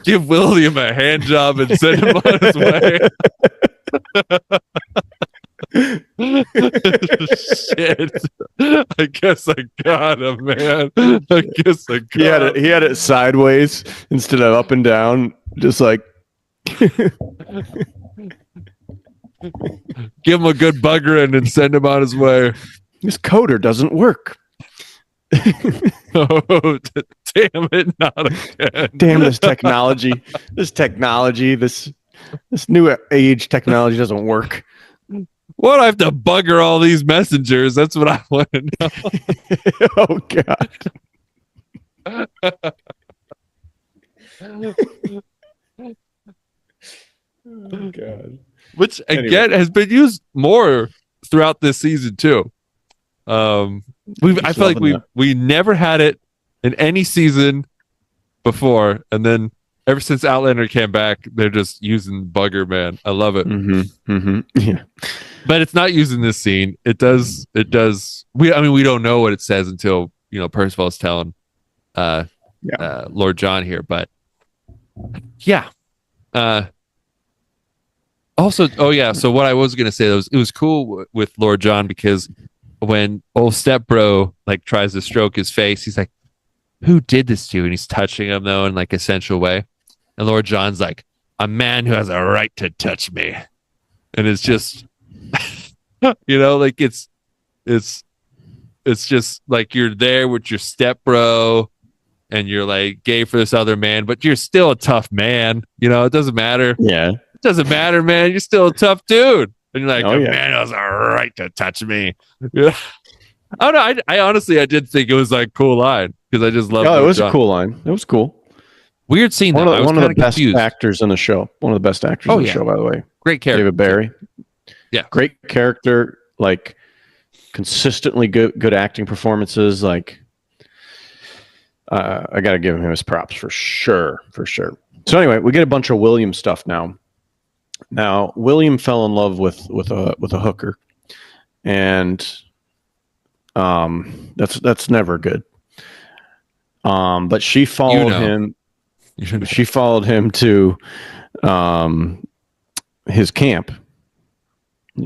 give William a hand job and send him on his way. Shit. I guess I got him, man. I guess I got him. He had it sideways instead of up and down, just like give him a good buggering and send him on his way. This coder doesn't work. Oh, damn it, not again. Damn this technology. This new age technology doesn't work. What do I have to bugger all these messengers? That's what I want to know. Oh God. Oh God. Which again has been used more throughout this season too. I feel like we never had it in any season before, and then ever since Outlander came back, they're just using bugger, man. I love it. Yeah. But it's not used in this scene. It does. We don't know what it says until Percival's telling Lord John here. But yeah. Also, so what I was gonna say was it was cool with Lord John because when old stepbro like tries to stroke his face, he's like, "Who did this to you?" And he's touching him though in like a sensual way. And Lord John's like, "A man who has a right to touch me," and it's just. Like it's just like you're there with your step bro and you're like gay for this other man, but you're still a tough man. It doesn't matter. Yeah. It doesn't matter, man. You're still a tough dude. And you're like, man has a right to touch me. Yeah. I don't know. I honestly, I did think it was like a cool line because I just love it. Oh, it was a cool line. It was cool. Weird scene. One of the best actors in the show. One of the best actors in the show, by the way. Great character. David Barry. Yeah. Great character, like consistently good acting performances. Like I gotta give him his props for sure. So anyway, we get a bunch of William stuff now. Now, William fell in love with a hooker. And that's never good. But she followed him. She followed him to his camp.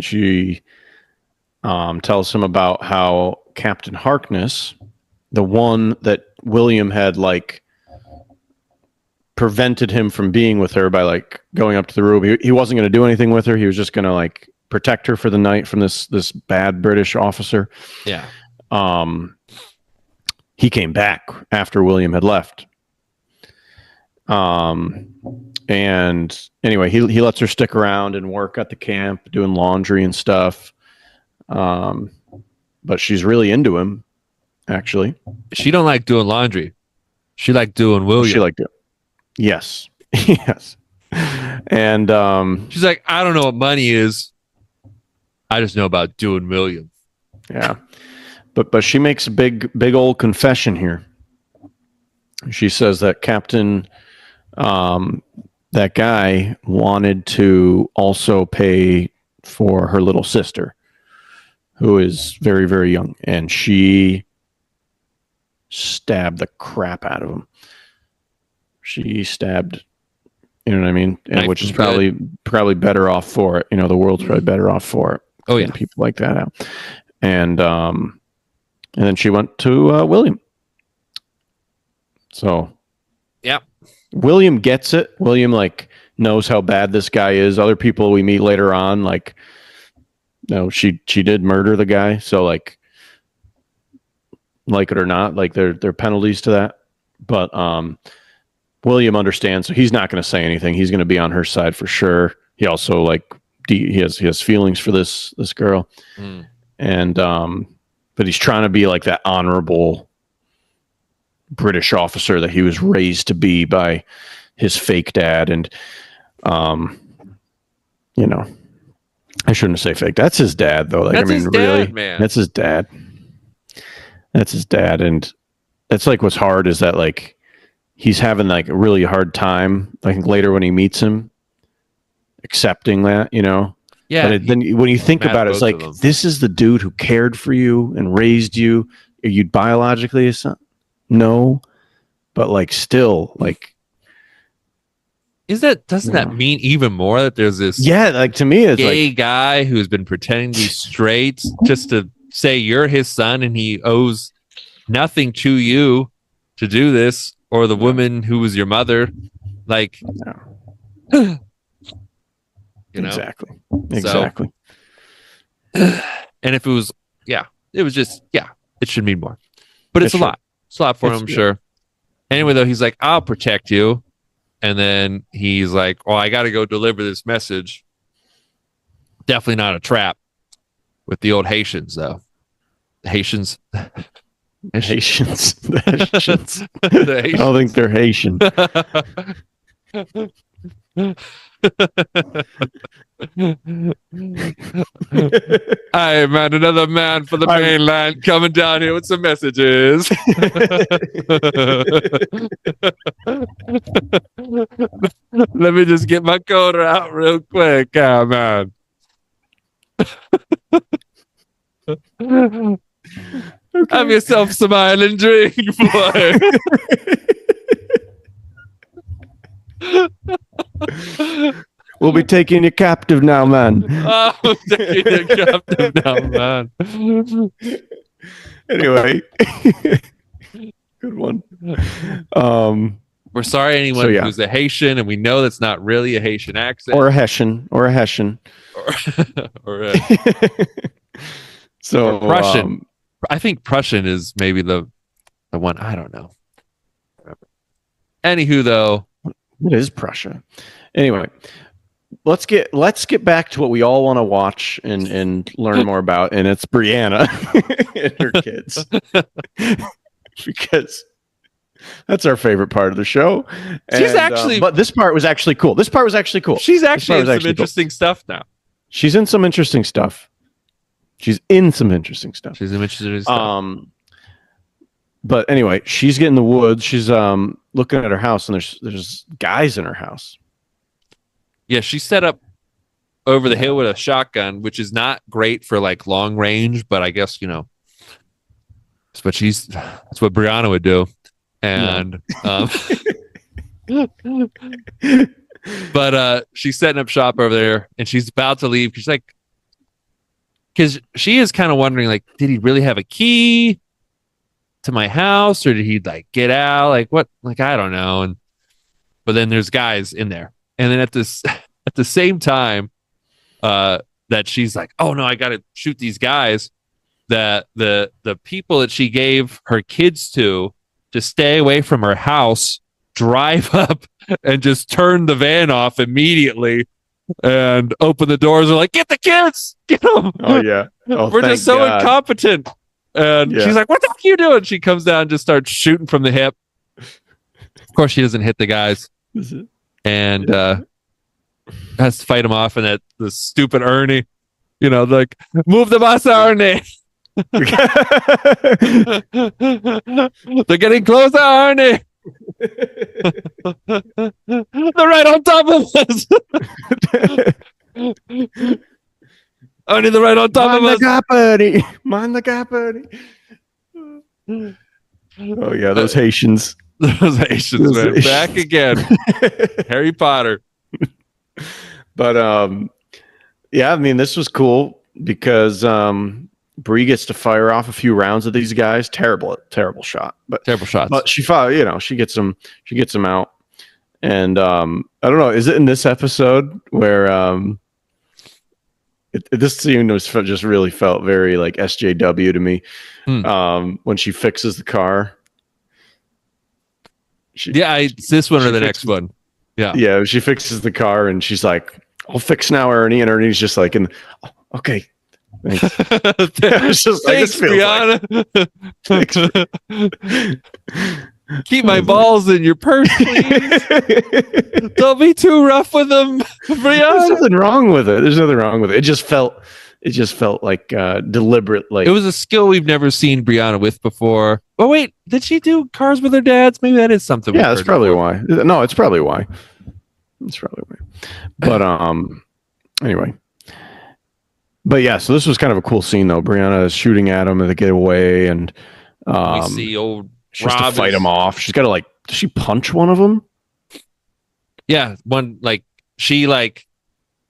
She tells him about how Captain Harkness, the one that William had like prevented him from being with her by like going up to the room. He wasn't going to do anything with her. He was just going to like protect her for the night from this bad British officer. Yeah. He came back after William had left. And anyway, he lets her stick around and work at the camp doing laundry and stuff. But she's really into him, actually. She don't like doing laundry. She like doing William. She liked it. Yes. Yes. And she's like, I don't know what money is. I just know about doing William. Yeah. But she makes a big old confession here. She says that Captain that guy wanted to also pay for her little sister, who is very, very young, and she stabbed the crap out of him. She stabbed, you know what I mean? And which is probably better off for it. You know, the world's probably better off for it. Oh yeah, people like that out. And then she went to William. So, yeah, William gets it. William like knows how bad this guy is. Other people we meet later on, like, no, she did murder the guy. So like it or not, like there are penalties to that. But William understands, so he's not going to say anything. He's going to be on her side for sure. He also like he has feelings for this girl, and but he's trying to be like that honorable British officer that he was raised to be by his fake dad. And you know, I shouldn't say fake. That's his dad, though. Like, that's I mean, his dad, really, man. That's his dad. That's his dad, and that's like what's hard is that like he's having like a really hard time. I think later when he meets him, accepting that, you know. Yeah. But then when you think about it, it's like this is the dude who cared for you and raised you. Are you biologically his son? No, but like still, like, doesn't that mean even more that there's this like to me it's gay like, guy who's been pretending to be straight just to say you're his son and he owes nothing to you to do this, or the woman who was your mother, like you know? Exactly. And if it was it was just it should mean more, but it's a lot for him, I'm sure. Anyway, though, he's like, I'll protect you. And then he's like, oh, I got to go deliver this message. Definitely not a trap with the old Haitians, though. Haitians. Haitians. The Haitians. I don't think they're Haitian. Hey, man, another man for the mainland coming down here with some messages. Let me just get my coder out real quick, man. Okay. Have yourself some island drink, boy. We'll be taking you captive now, man. Oh, I'm taking you captive now, man. Anyway, good one. We're sorry anyone who's a Haitian, and we know that's not really a Haitian accent, or a Hessian, or a so or Prussian. I think Prussian is maybe the one. I don't know. Anywho, though, it is Prussia. Anyway, let's get back to what we all want to watch and learn more about, and it's Brianna and her kids, because that's our favorite part of the show. She's actually, but this part was actually cool. She's actually in some interesting stuff now. She's in some interesting stuff. But anyway, she's getting the woods. She's looking at her house, and there's guys in her house. Yeah, she set up over the hill with a shotgun, which is not great for like long range, but I guess that's what Brianna would do. And But she's setting up shop over there, and she's about to leave. She's like, because she is kind of wondering, like, did he really have a key to my house, or did he like get out? Like what? Like I don't know. And but then there's guys in there, and then at the same time, that she's like, oh no, I got to shoot these guys. That the people that she gave her kids to stay away from her house drive up and just turn the van off immediately and open the doors. Are like, get the kids, get them. Oh yeah, We're just so incompetent. And she's like, what the fuck are you doing? She comes down and just starts shooting from the hip. Of course, she doesn't hit the guys, and has to fight them off. And that the stupid Ernie, like, move the bus, Ernie. They're getting closer, Ernie. They're right on top of us. Ernie, they're right on top of us. Mind the gap, Ernie. Oh yeah, those Haitians. Those Haitians, man. Back again. Harry Potter. But yeah, I mean, this was cool because Bree gets to fire off a few rounds of these guys. Terrible shot, but terrible shots. But she fire, she gets them out. And I don't know, is it in this episode where this scene just really felt very like SJW to me. When she fixes the car. It's this one or the next one. Yeah, she fixes the car and she's like, I'll fix now, Ernie. And Ernie's just like, okay. Thanks. Thanks, Brianna. Keep my balls in your purse, please. Don't be too rough with them, Brianna. There's nothing wrong with it. It just felt like deliberate. Like, it was a skill we've never seen Brianna with before. Oh wait, did she do cars with her dads? Maybe that is something. Yeah, that's probably why. No, it's probably why. But anyway. But yeah, so this was kind of a cool scene though. Brianna is shooting at him and they get away, and we see old she has to fight him off. She's got to does she punch one of them? Yeah, one she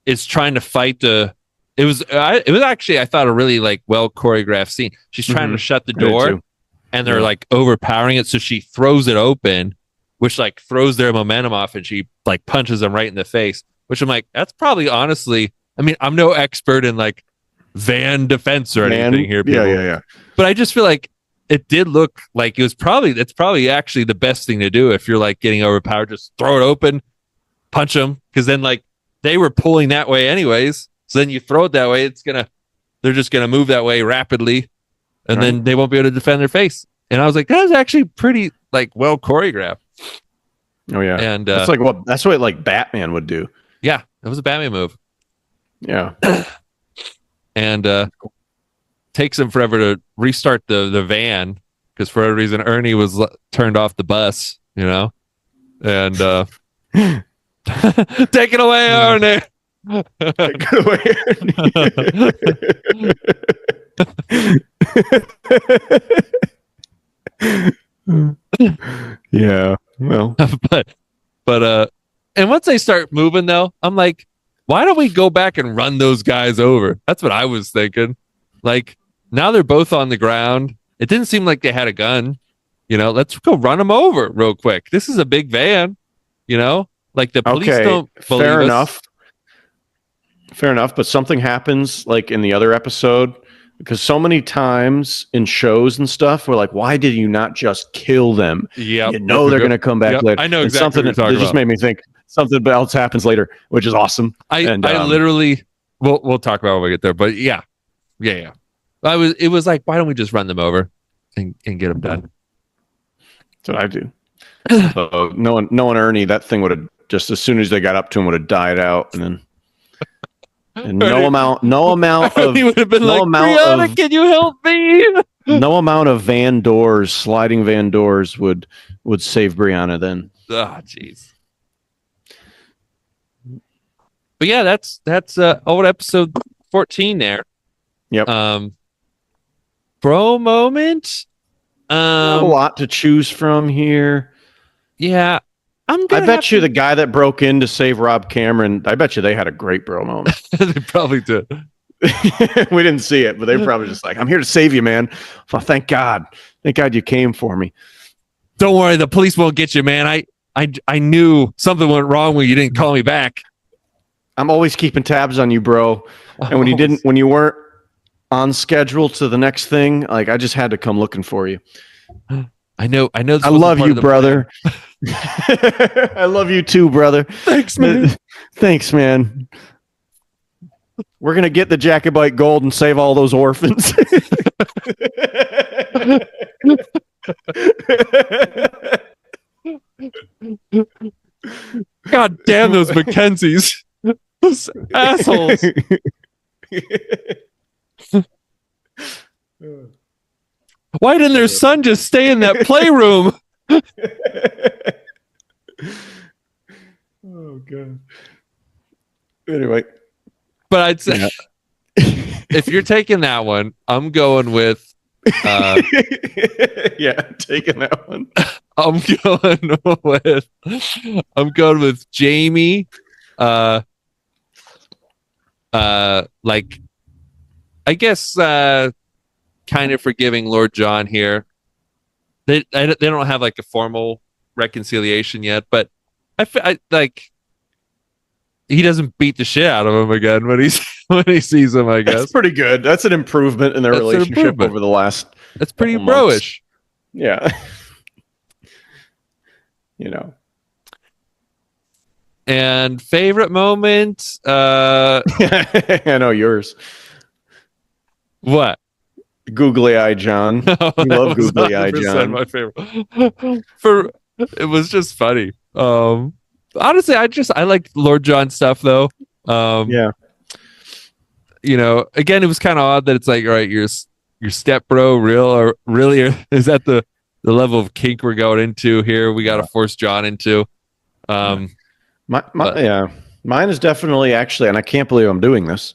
is trying to fight it was actually, I thought, a really well choreographed scene. She's trying to shut the door, and they're overpowering it, so she throws it open, which throws their momentum off, and she punches them right in the face. Which I'm like, that's probably honestly. I mean, I'm no expert in van defense or anything here, people. Yeah. But I just feel like it did look like it's probably actually the best thing to do if you're getting overpowered. Just throw it open, punch them, because then they were pulling that way anyways. So then you throw it that way, they're just gonna move that way rapidly, and then they won't be able to defend their face. And I was like, that's actually pretty well choreographed. Oh yeah, and that's that's what Batman would do. Yeah, that was a Batman move. Yeah. And takes him forever to restart the van because for whatever reason Ernie was turned off the bus, and take it away, Ernie. Take it away, Ernie. Yeah. Well, but and once they start moving though, I'm like, why don't we go back and run those guys over? That's what I was thinking. Now they're both on the ground. It didn't seem like they had a gun. Let's go run them over real quick. This is a big van. The police don't believe fair us. enough. Fair enough. But something happens in the other episode, because so many times in shows and stuff, we're like, why did you not just kill them? Yeah, they're going to come back later. I know exactly what you're talking about. It just made me think something else happens later, which is awesome. I literally, we'll talk about it when we get there, but yeah. It was like, why don't we just run them over and get them done? That's what I do. So knowing Ernie, that thing would have just, as soon as they got up to him, would have died out, and then no amount of he would have been Brianna, can you help me? No amount of sliding van doors would save Brianna then. Oh, jeez. But yeah, that's old episode 14 there. Yep. Bro moment. A lot to choose from here. Yeah. I'm I gonna bet you the guy that broke in to save Rob Cameron, I bet you they had a great bro moment. they probably did. We didn't see it, but they probably just like, I'm here to save you, man. Well, thank God. Thank God you came for me. Don't worry, the police won't get you, man. I knew something went wrong when you didn't call me back. I'm always keeping tabs on you, bro. And when you weren't on schedule to the next thing, like I just had to come looking for you. I know. I love you, brother. I love you too, brother. Thanks, man. Thanks, man. We're gonna get the Jacobite gold and save all those orphans. God damn those Mackenzies. Those assholes. Why didn't their son just stay in that playroom? Oh god. Anyway, but I'd say if you're taking that one, I'm going with yeah, taking that one. I'm going with Jamie. Like I guess kind of forgiving Lord John here. They don't have like a formal reconciliation yet, but I like he doesn't beat the shit out of him again when he sees him. I guess that's pretty good. That's an improvement in their relationship over the last. That's pretty bro-ish. Yeah, you know. And favorite moment? I know yours. What? Googly Eye John. Oh, you love Googly Eye John. My favorite. It was just funny. Honestly, I liked Lord John stuff though. Yeah. You know, again, it was kind of odd that it's like, all right, your step bro, really is that the level of kink we're going into here? We got to force John into. Mine is definitely actually, and I can't believe I'm doing this,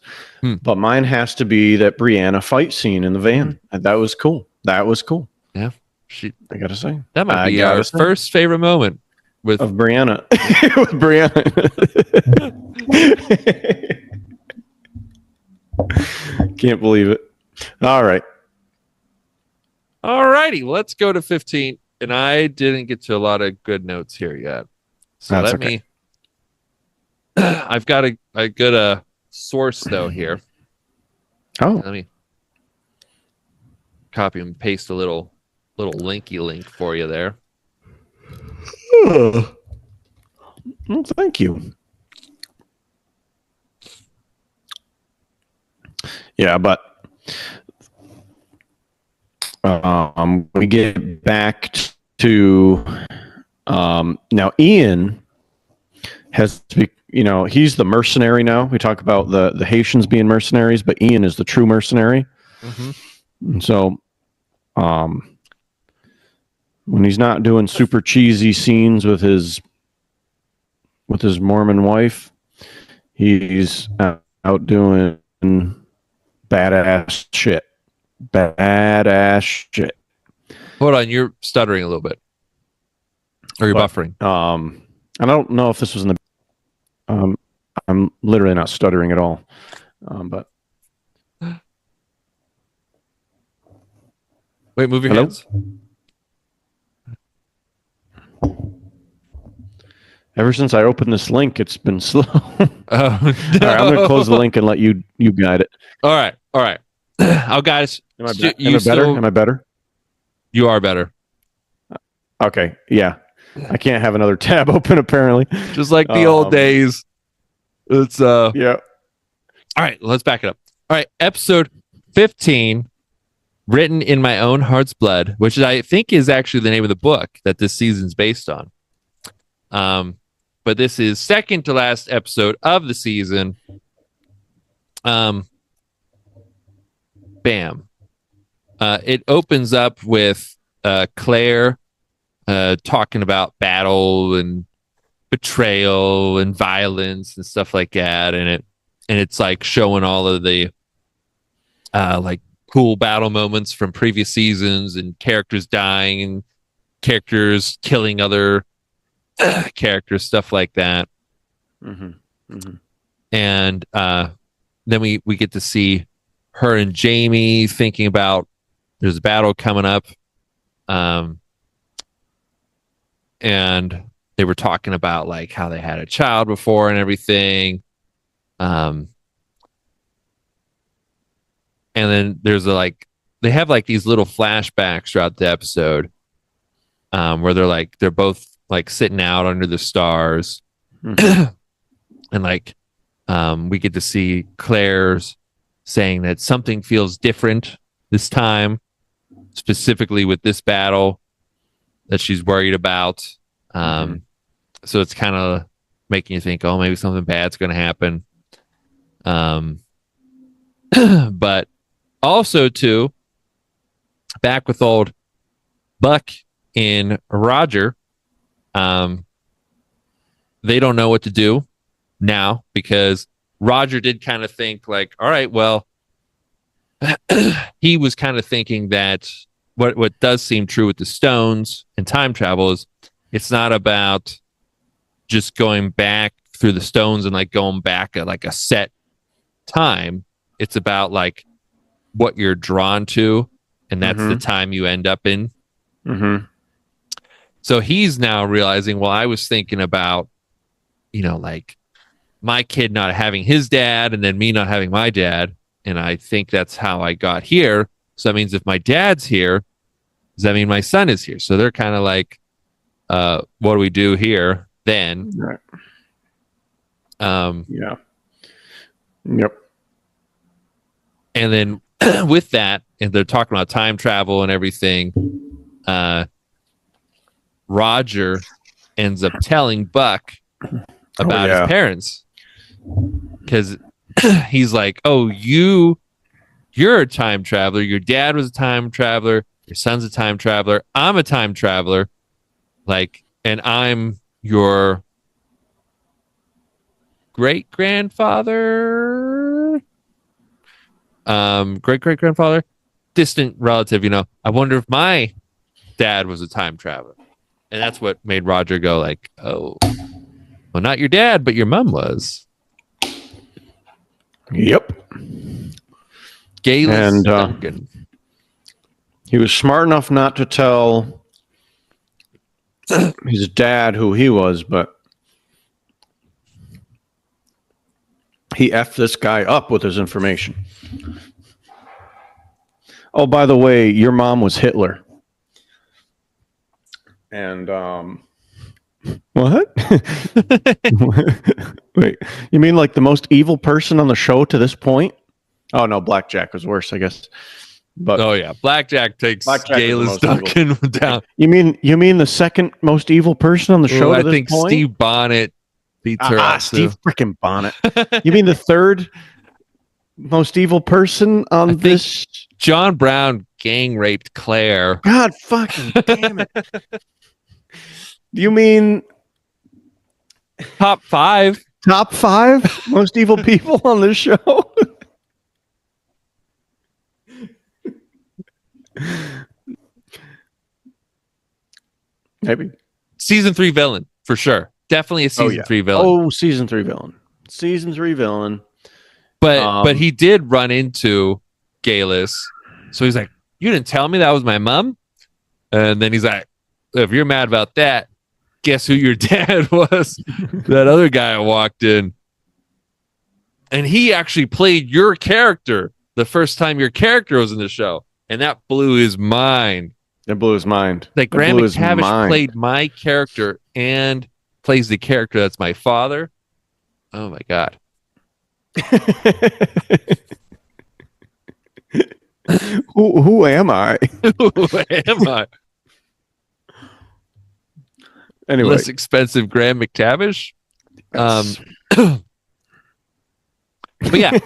but mine has to be that Brianna fight scene in the van. That was cool. Yeah, I gotta say that might be our first favorite moment of Brianna. With Brianna. Can't believe it. All right. Alrighty, let's go to 15. And I didn't get to a lot of good notes here yet. So That's okay. I've got a good source though here. Oh. Let me copy and paste a little linky link for you there. Well, thank you. Yeah, but we get back to now Ian has to be, he's the mercenary now. We talk about the Haitians being mercenaries, but Ian is the true mercenary. Mm-hmm. And so when he's not doing super cheesy scenes with his Mormon wife, he's out doing badass shit. Hold on, you're stuttering a little bit. Or you're buffering. I don't know if this was in the I'm literally not stuttering at all. But wait, move your hands. Ever since I opened this link, it's been slow. Oh, no. All right, I'm going to close the link and let you guide it. All right. I'll guide us. Am I better? Am I better? You are better. Okay. Yeah. I can't have another tab open apparently. Just like the old days. It's yeah. All right, let's back it up. All right, episode 15, Written in My Own Heart's Blood, which I think is actually the name of the book that this season's based on. But this is second to last episode of the season. Bam. It opens up with Claire talking about battle and betrayal and violence and stuff like that, and it's like showing all of the like cool battle moments from previous seasons and characters dying and characters killing other characters, stuff like that. And then we get to see her and Jamie thinking about there's a battle coming up. And they were talking about like how they had a child before and everything. And then there's they have like these little flashbacks throughout the episode, where they're both like sitting out under the stars. And like, we get to see Claire's saying that something feels different this time, specifically with this battle that she's worried about. So it's kind of making you think, oh, maybe something bad's going to happen. But also too, back with old Buck and Roger, they don't know what to do now, because Roger did kind of think like, all right, well, he was kind of thinking that what does seem true with the stones and time travel is it's not about just going back through the stones and like going back at like a set time. It's about like what you're drawn to, and that's the time you end up in. So he's now realizing, well, I was thinking about, like my kid not having his dad and then me not having my dad. And I think that's how I got here. So that means if my dad's here, does that mean my son is here? So they're kind of like, what do we do here then? Right. Yeah. Yep. And then with that, and they're talking about time travel and everything, Roger ends up telling Buck about his parents, because he's like, oh, you're a time traveler. Your dad was a time traveler. Your son's a time traveler. I'm a time traveler. Like, and I'm your great grandfather, great grandfather, distant relative. I wonder if my dad was a time traveler. And that's what made Roger go like, oh, well, not your dad, but your mom was. Yep. Gayless And Duncan. he was smart enough not to tell his dad who he was, but he effed this guy up with his information. Oh, by the way, your mom was Hitler. And what? Wait, you mean like the most evil person on the show to this point? Oh no, Blackjack was worse, I guess. But oh yeah, Blackjack takes Blackjack Gayless Duncan down. You mean the second most evil person on the show? I to this think point? Steve Bonnet beats her out. Steve freaking Bonnet. You mean the third most evil person on this? John Brown gang raped Claire. God fucking damn it! You mean top five most evil people on this show? Maybe season 3 villain for sure. Definitely a season 3 villain. Oh, season 3 villain. Season 3 villain. But he did run into Gayless, so he's like, "You didn't tell me that was my mom." And then he's like, "If you're mad about that, guess who your dad was?" That other guy walked in, and he actually played your character the first time your character was in the show, and that blew his mind. It blew his mind. Like Graham McTavish played my character and plays the character that's my father. Oh my god. Who am I? Who am I? Anyway, less expensive Graham McTavish. But yeah.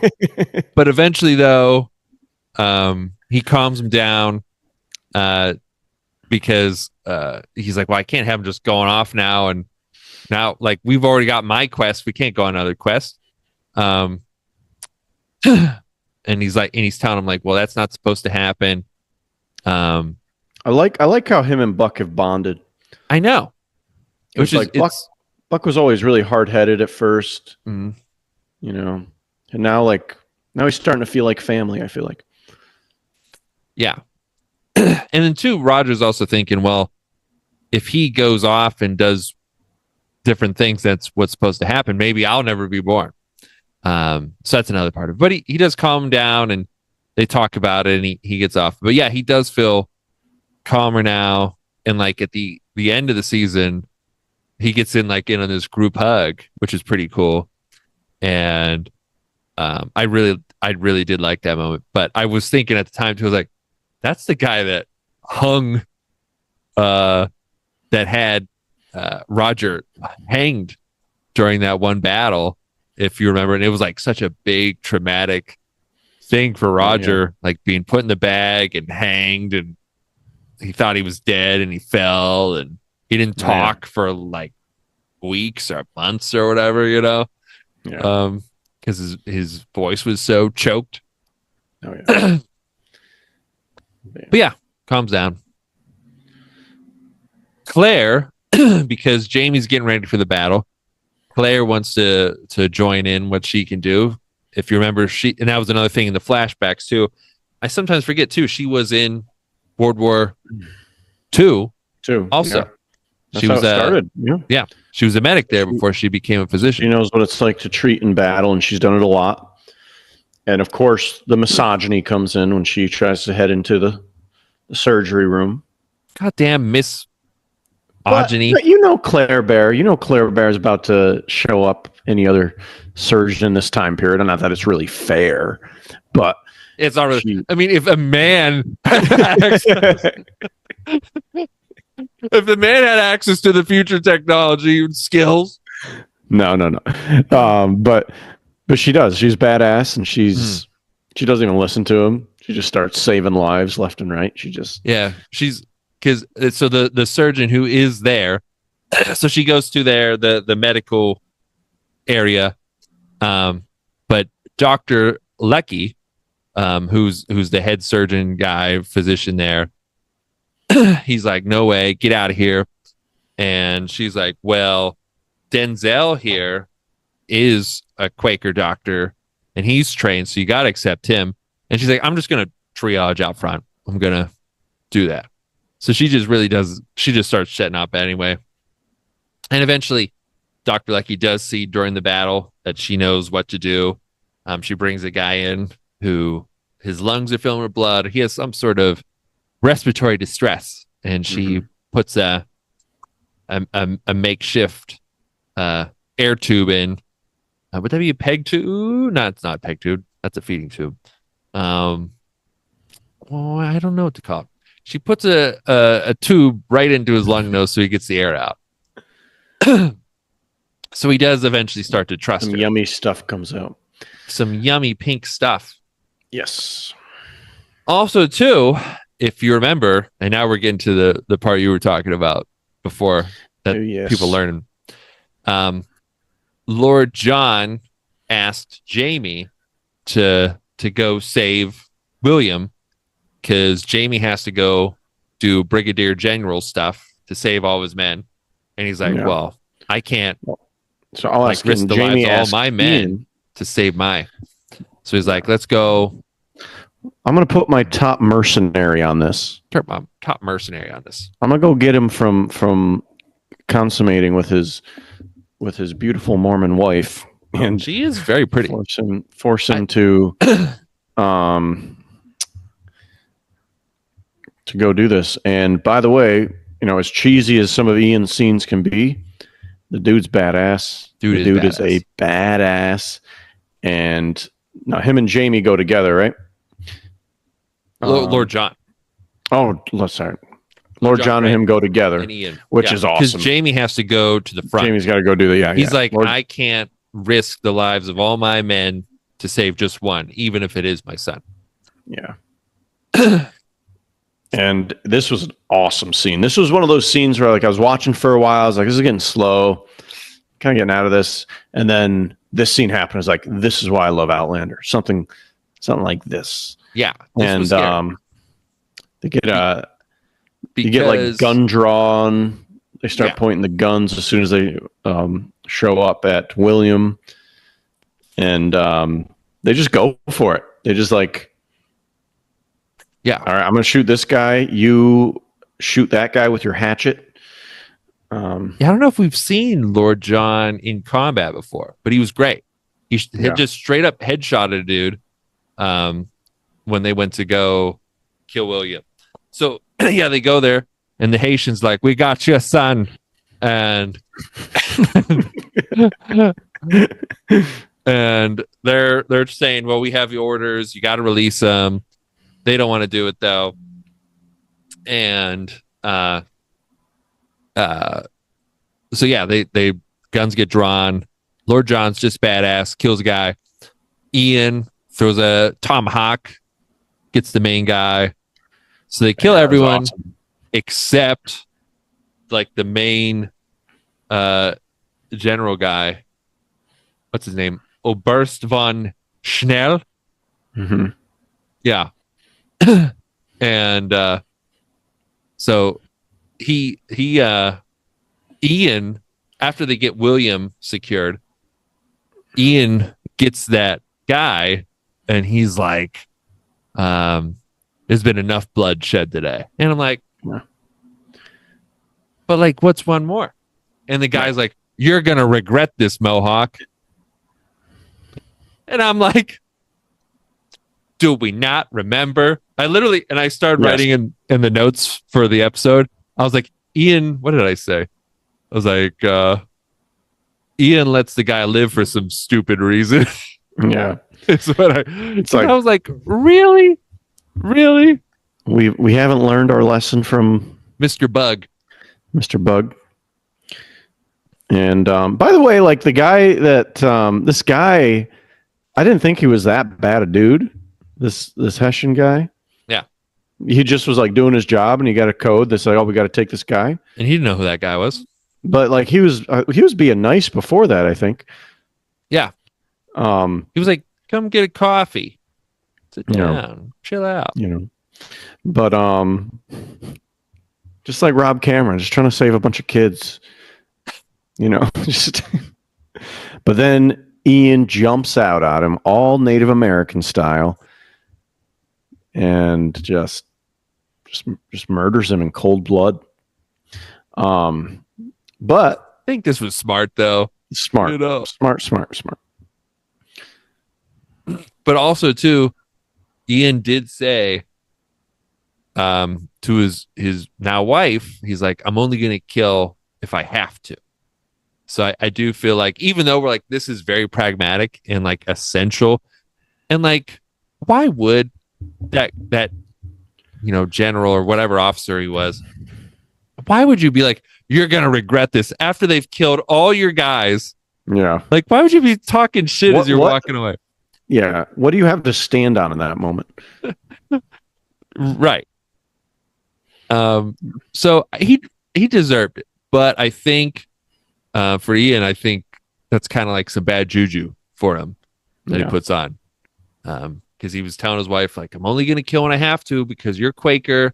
But eventually, though, he calms him down because he's like, "Well, I can't have him just going off now, and now like we've already got my quest. We can't go on another quest." And he's telling him like, well, that's not supposed to happen. I like how him and Buck have bonded. I know. which is like Buck was always really hard headed at first, mm, you know, and now he's starting to feel like family. I feel like. yeah. And then too, Roger's also thinking, well, if he goes off and does different things, that's what's supposed to happen. Maybe I'll never be born. So that's another part of it. But he does calm down and they talk about it and he gets off. But yeah, he does feel calmer now. And like at the end of the season, he gets in on this group hug, which is pretty cool. And I really did like that moment. But I was thinking at the time too, I was like, that's the guy that hung that had Roger hanged during that one battle, if you remember. And it was like such a big traumatic thing for Roger, like being put in the bag and hanged, and he thought he was dead and he fell and he didn't talk for like weeks or months or whatever, because his voice was so choked. Oh yeah. But yeah, calms down. Claire, because Jamie's getting ready for the battle, Claire wants to join in what she can do. If you remember, and that was another thing in the flashbacks too. I sometimes forget too, she was in World War II also. Yeah. That's She how was it started. yeah, she was a medic there before she became a physician. She knows what it's like to treat in battle, and she's done it a lot. And of course, the misogyny comes in when she tries to head into the surgery room. Goddamn Miss But Ogeny. Claire Bear. Claire Bear is about to show up any other surgeon in this time period. And not that it's really fair, but It's not really. I mean, if a man if the man had access to the future technology and skills. No. But she does. She's badass, and she doesn't even listen to him. She just starts saving lives left and right. She's because so the surgeon who is there, so she goes to the medical area, but Dr. Lecky, who's the head surgeon guy, physician there, he's like, no way, get out of here. And she's like, well, Denzel here is a Quaker doctor and he's trained, so you got to accept him. And she's like, I'm just going to triage out front. I'm going to do that. So she just starts setting up anyway. And eventually Dr. Lecky does see during the battle that she knows what to do. She brings a guy in who his lungs are filling with blood. He has some sort of respiratory distress, and she puts a makeshift air tube in. Would that be a peg tube? No, it's not a peg tube. That's a feeding tube. I don't know what to call it. She puts a tube right into his lung nose so he gets the air out. So he does eventually start to trust her. Yummy stuff comes out. Some yummy pink stuff. Yes. Also, too, if you remember, and now we're getting to the part you were talking about before that people learn. Lord John asked Jamie to go save William because Jamie has to go do Brigadier General stuff to save all of his men. And he's like, well, I can't so I'll ask risk the Jamie lives of all my men to save my. So he's like, let's go. I'm going to put my top mercenary on this. Top mercenary on this. I'm going to go get him from consummating with his beautiful Mormon wife. And she is very pretty. Force him to go do this. And by the way, as cheesy as some of Ian's scenes can be, the dude's badass. The dude is a badass. And now him and Jamie go together, right? Lord John. Oh, sorry. Lord John and him go together, which is awesome. Because Jamie has to go to the front. Jamie's got to go do the He's like, I can't risk the lives of all my men to save just one, even if it is my son. Yeah. And this was an awesome scene. This was one of those scenes where I was watching for a while. I was like, this is getting slow, kind of getting out of this. And then this scene happened. I was like, this is why I love Outlander. Something like this. Yeah. And they get you get like gun drawn, They start Yeah. pointing the guns as soon as they show up at William, and they just go for it. They just like, Yeah. all right, I'm going to shoot this guy. You shoot that guy with your hatchet. Yeah, I don't know if we've seen Lord John in combat before, but he was great. He had just straight up headshotted a dude when they went to go kill William. So yeah, they go there, and the Haitians like, "We got you, son," and and they're saying, "Well, we have your orders. You got to release them." They don't want to do it though, and so yeah, they guns get drawn. Lord John's just badass, kills a guy. Ian throws a tomahawk, gets the main guy. So they kill everyone except like the main general guy. What's his name? Oberst von Schnell. Mm-hmm. Yeah. And so Ian, after they get William secured, Ian gets that guy, and he's like, there's been enough blood shed today. And I'm like, Yeah. but like, what's one more? And the guy's like, you're going to regret this, Mohawk. And I'm like, do we not remember? I started writing in the notes for the episode. I was like, Ian, what did I say? I was like, Ian lets the guy live for some stupid reason. Yeah. I was like, really? We haven't learned our lesson from Mr. Bug. Mr. Bug. And by the way, like the guy that this guy, I didn't think he was that bad a dude. This Hessian guy. Yeah. He just was like doing his job, and he got a code that said, "Oh, we got to take this guy." And he didn't know who that guy was. But like he was being nice before that, I think. Yeah. He was like, come get a coffee. Sit down. Chill out. You know. But just like Rob Cameron, just trying to save a bunch of kids. You know, just but then Ian jumps out at him, all Native American style, and just murders him in cold blood. But I think this was smart though. smart, You know. smart. But also too, Ian did say to his now wife, he's like, I'm only gonna kill if I have to. So I do feel like, even though we're like, this is very pragmatic and like essential, and like, why would that general or whatever officer he was, why would you be like, you're gonna regret this after they've killed all your guys? Yeah. Like, why would you be talking shit as you're walking away? Yeah. What do you have to stand on in that moment? Right. So he deserved it, but I think for Ian, I think that's kind of like some bad juju for him that he puts on, because he was telling his wife like, I'm only gonna kill when I have to because you're Quaker,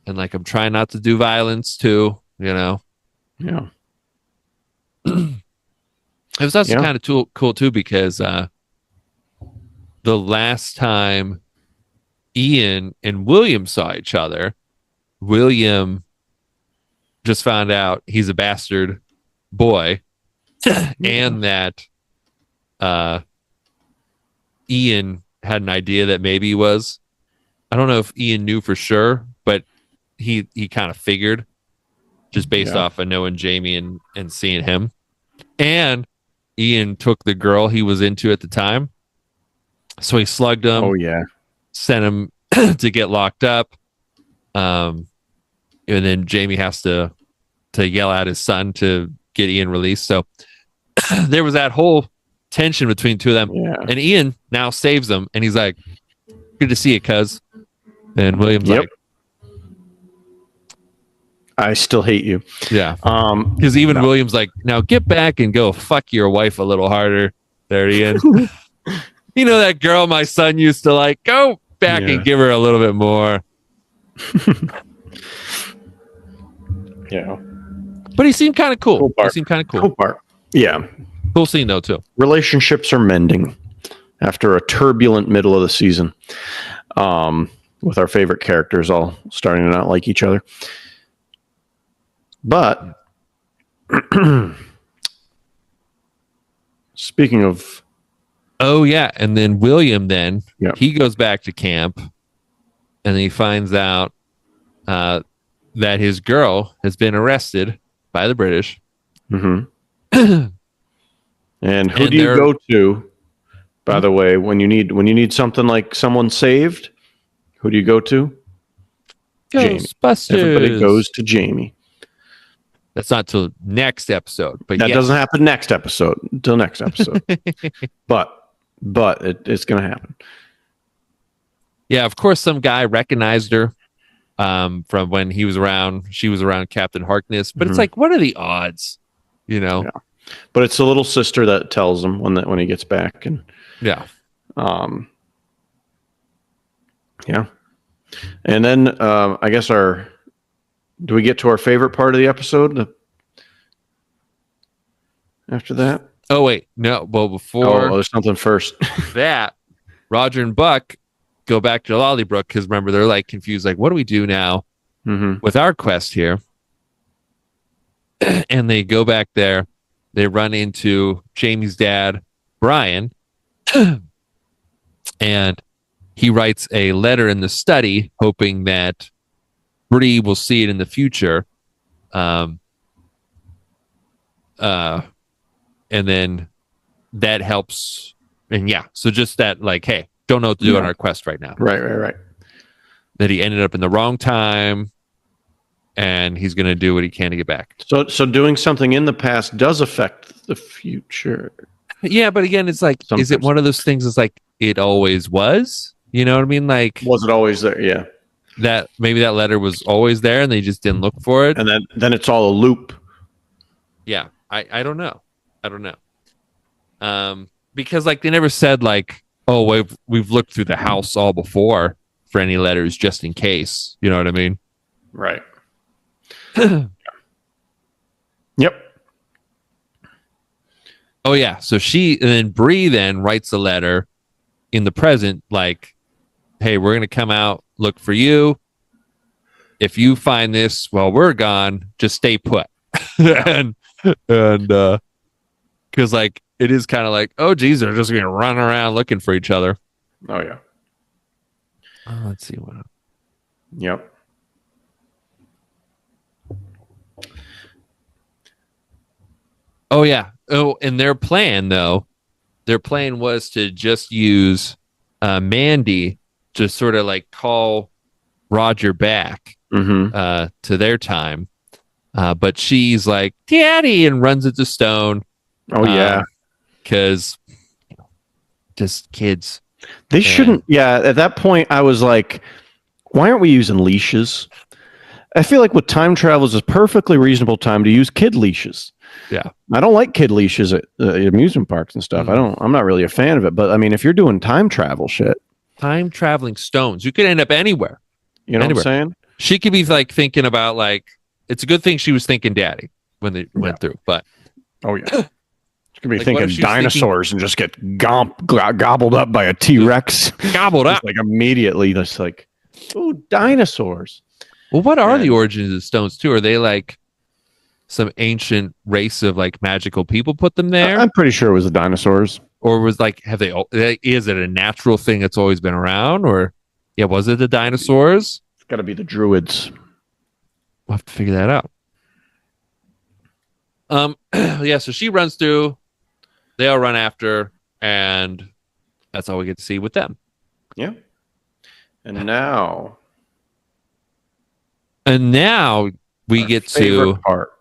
and like I'm trying not to do violence too, you know. Yeah. It was also kind of cool too, because the last time Ian and William saw each other, William just found out he's a bastard boy, and that Ian had an idea that maybe he was. I don't know if Ian knew for sure, but he kind of figured, just based off of knowing Jamie and seeing him. And Ian took the girl he was into at the time, so he slugged him. Oh yeah. Sent him to get locked up. And then Jamie has to yell at his son to get Ian released. So there was that whole tension between two of them. Yeah. And Ian now saves them, and he's like, good to see you, cuz. And William's like, I still hate you. yeah. Because even William's like, now get back and go fuck your wife a little harder there, Ian. You know that girl my son used to like? Go back and give her a little bit more. Yeah. But he seemed kind of cool. Cool He part. seemed kind of cool. Cool part. Yeah. Cool scene though too. Relationships are mending after a turbulent middle of the season, with our favorite characters all starting to not like each other. But speaking of, Oh yeah, and then William Yep. he goes back to camp, and he finds out that his girl has been arrested by the British. and who And do you they're- go to? By the way, when you need something like someone saved, who do you go to? Jamie. Ghostbusters. Everybody goes to Jamie. That's not till next episode, but That yes. doesn't happen next episode. Until next episode. but it's going to happen. Yeah, of course, some guy recognized her from when she was around Captain Harkness. But it's like, what are the odds? You know? Yeah. But it's the little sister that tells him when he gets back, and Yeah. yeah. And then I guess do we get to our favorite part of the episode after that? Oh wait, no. Well, before There's something first. that, Roger and Buck go back to Lollybrook because remember they're like confused, like, what do we do now with our quest here? And they go back there. They run into Jamie's dad, Brian, and he writes a letter in the study, hoping that Bree will see it in the future. And then that helps. And yeah, so just that, like, hey, don't know what to do on our quest right now. Right. That he ended up in the wrong time, and he's going to do what he can to get back. So doing something in the past does affect the future. Yeah, but again, it's like, is it one of those things that's like it always was? You know what I mean? Like, Was it always there? Yeah. that maybe that letter was always there and they just didn't look for it. And then it's all a loop. Yeah, I don't know. Because like they never said like, oh, we've looked through the house all before for any letters just in case. You know what I mean? Right. Yep. Oh yeah. So and then Bree then writes a letter in the present, like, hey, we're gonna come out, look for you. If you find this while we're gone, just stay put. and because like it is kind of like, oh geez, they're just gonna run around looking for each other. Oh yeah. Let's see what. Yep. Oh yeah. Oh, and their plan was to just use Mandy to sort of like call Roger back to their time. But she's like, Daddy, and runs into Stone. Oh yeah. Because just kids. They shouldn't. Yeah. At that point, I was like, why aren't we using leashes? I feel like with time travel is a perfectly reasonable time to use kid leashes. Yeah. I don't like kid leashes at amusement parks and stuff. I'm not really a fan of it. But I mean, if you're doing time travel shit, time traveling stones, you could end up anywhere. You know what I'm saying? She could be like thinking about like, it's a good thing she was thinking Daddy when they went through. But oh yeah, she could be Like, what if thinking she was dinosaurs and just get gobbled up by a T-Rex. gobbled up. Like immediately, just like, oh, dinosaurs. Well, what are the origins of stones too? Are they like some ancient race of like magical people put them there? I'm pretty sure it was the dinosaurs. Or was like, is it a natural thing that's always been around? Or was it the dinosaurs? It's got to be the druids. We'll have to figure that out. So she runs through, they all run after, and that's all we get to see with them. Yeah. And now we get to part.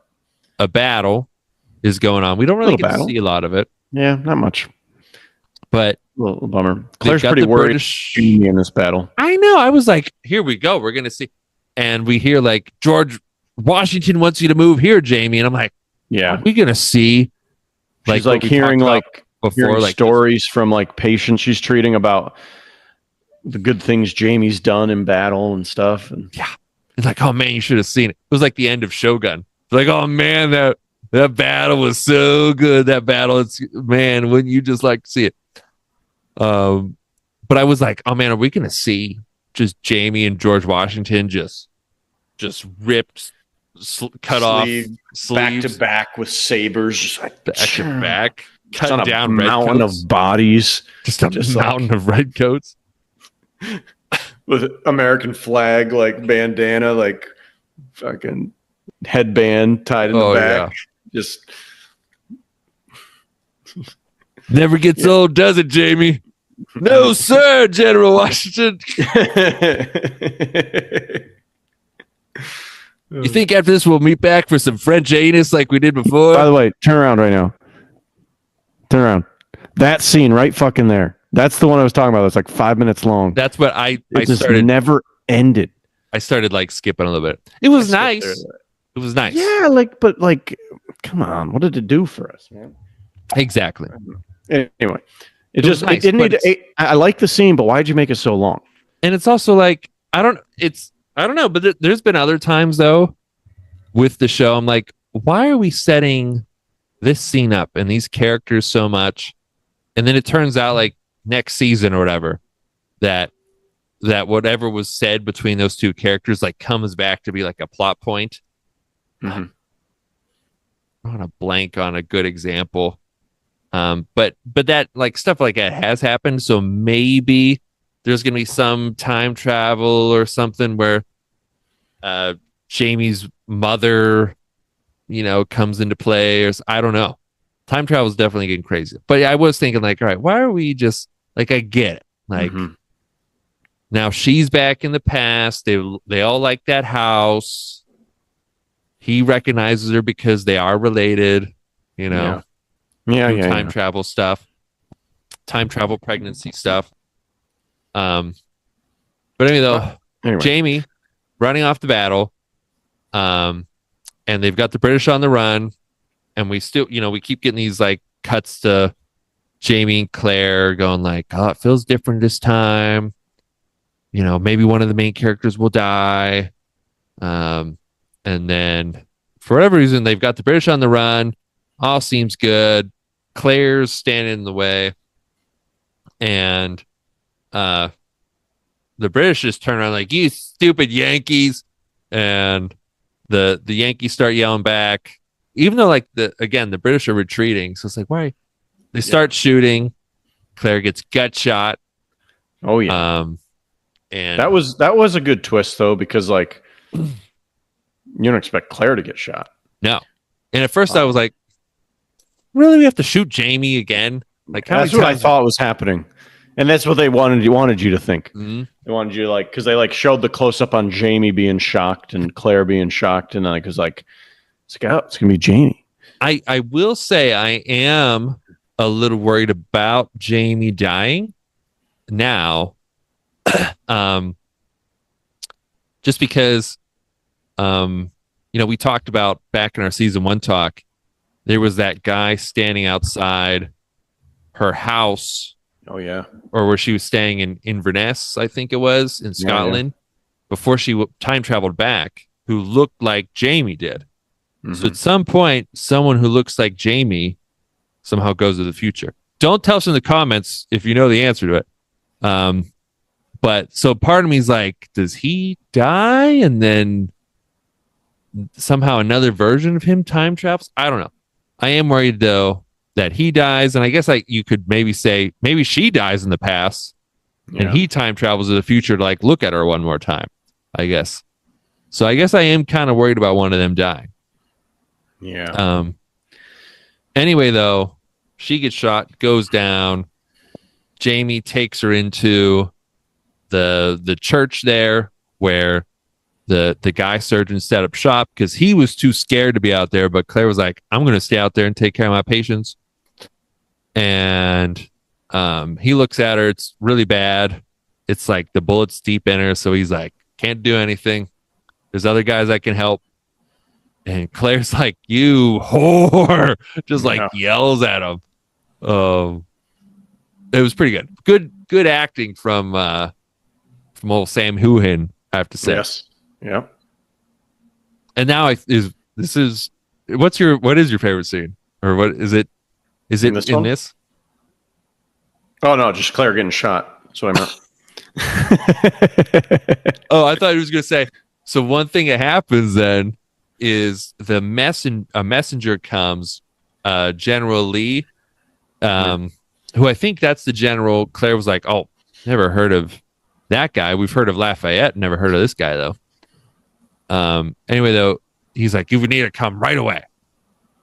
a battle is going on. We don't really get to see a lot of it. Yeah, not much. But A little bummer. Claire's got pretty the worried British- in this battle. I know. I was like, here we go. We're going to see. And we hear like, George Washington wants you to move here, Jamie. And I'm like, Yeah. are we going to see? She's what like we hearing talked like about before, hearing like stories from like patients she's treating about the good things Jamie's done in battle and stuff. And it's like, oh man, you should have seen it. It was like the end of Shogun. Like, oh man, that battle was so good. That battle, it's man, wouldn't you just like to see it? But I was like, oh man, are we gonna see just Jamie and George Washington just ripped, cut off back to sleeves, back with sabers, just like back to back, just on cut a down mountain redcoats, of bodies, just a just mountain of redcoats. with American flag like bandana, like fucking headband tied in the back. Just never gets old, does it, Jamie? No, sir, General Washington. You think after this we'll meet back for some French anus like we did before? By the way, turn around right now. Turn around. That scene right fucking there. That's the one I was talking about. That's like 5 minutes long. That's what I just started. Never ended. I started like skipping a little bit. It was nice. It was nice. Yeah, but come on. What did it do for us, man? Exactly. Anyway, it was just nice, it didn't but need. I like the scene, but why'd you make it so long? And it's also like I don't know, but there's been other times though with the show. I'm like, why are we setting this scene up and these characters so much, and then it turns out like next season or whatever that whatever was said between those two characters like comes back to be like a plot point. Mm-hmm. I want to blank on a good example. But that like stuff like that has happened. So maybe there's gonna be some time travel or something where Jamie's mother, comes into play, or I don't know. Time travel is definitely getting crazy. But yeah, I was thinking like, all right, why are we just like I get it. Like now she's back in the past. They all like that house. He recognizes her because they are related, Yeah. time travel stuff, time travel pregnancy stuff. But anyway, Jamie running off the battle, and they've got the British on the run, and we still, we keep getting these like cuts to Jamie and Claire going like, oh, it feels different this time. Maybe one of the main characters will die. And then for whatever reason, they've got the British on the run. All seems good. Claire's standing in the way. And the British just turn around like, you stupid Yankees. And the Yankees start yelling back. Even though like the British are retreating. So it's like, why? They start shooting. Claire gets gut shot. Oh yeah. And that was a good twist though, because like you don't expect Claire to get shot. No. And at first I was like, really, we have to shoot Jamie again? Like that's what I thought was happening. And that's what they wanted you to think. Mm-hmm. They wanted you like, because they like showed the close up on Jamie being shocked and Claire being shocked, and like it's like, oh, it's gonna be Jamie. I will say I am a little worried about Jamie dying now. Just because we talked about back in our season 1 talk, there was that guy standing outside her house. Oh yeah. Or where she was staying in Inverness, I think it was, in Scotland, before she time traveled back, who looked like Jamie did. Mm-hmm. So at some point, someone who looks like Jamie somehow goes to the future. Don't tell us in the comments if you know the answer to it. But so part of me is like, does he die? And then somehow another version of him time travels? I don't know. I am worried though that he dies. And I guess you could maybe say, maybe she dies in the past and he time travels to the future to like look at her one more time, I guess. So I guess I am kind of worried about one of them dying. Yeah. Anyway, though, she gets shot, goes down. Jamie takes her into the church there where the guy surgeon set up shop because he was too scared to be out there. But Claire was like, I'm going to stay out there and take care of my patients. And he looks at her. It's really bad. It's like the bullet's deep in her. So he's like, can't do anything. There's other guys that can help. And Claire's like, you whore, just like yells at him. It was pretty good. Good acting from old Sam Hoohan, I have to say. Yes. Yeah. And now This is what is your favorite scene? Or what is it? Is it this in one? this? Oh no, just Claire getting shot. That's what I meant. Oh, I thought he was going to say. So one thing that happens then is a messenger comes, General Lee, who I think that's the general. Claire was like, "Oh, never heard of that guy. We've heard of Lafayette, never heard of this guy though." Anyway, though, he's like, "You would need to come right away,"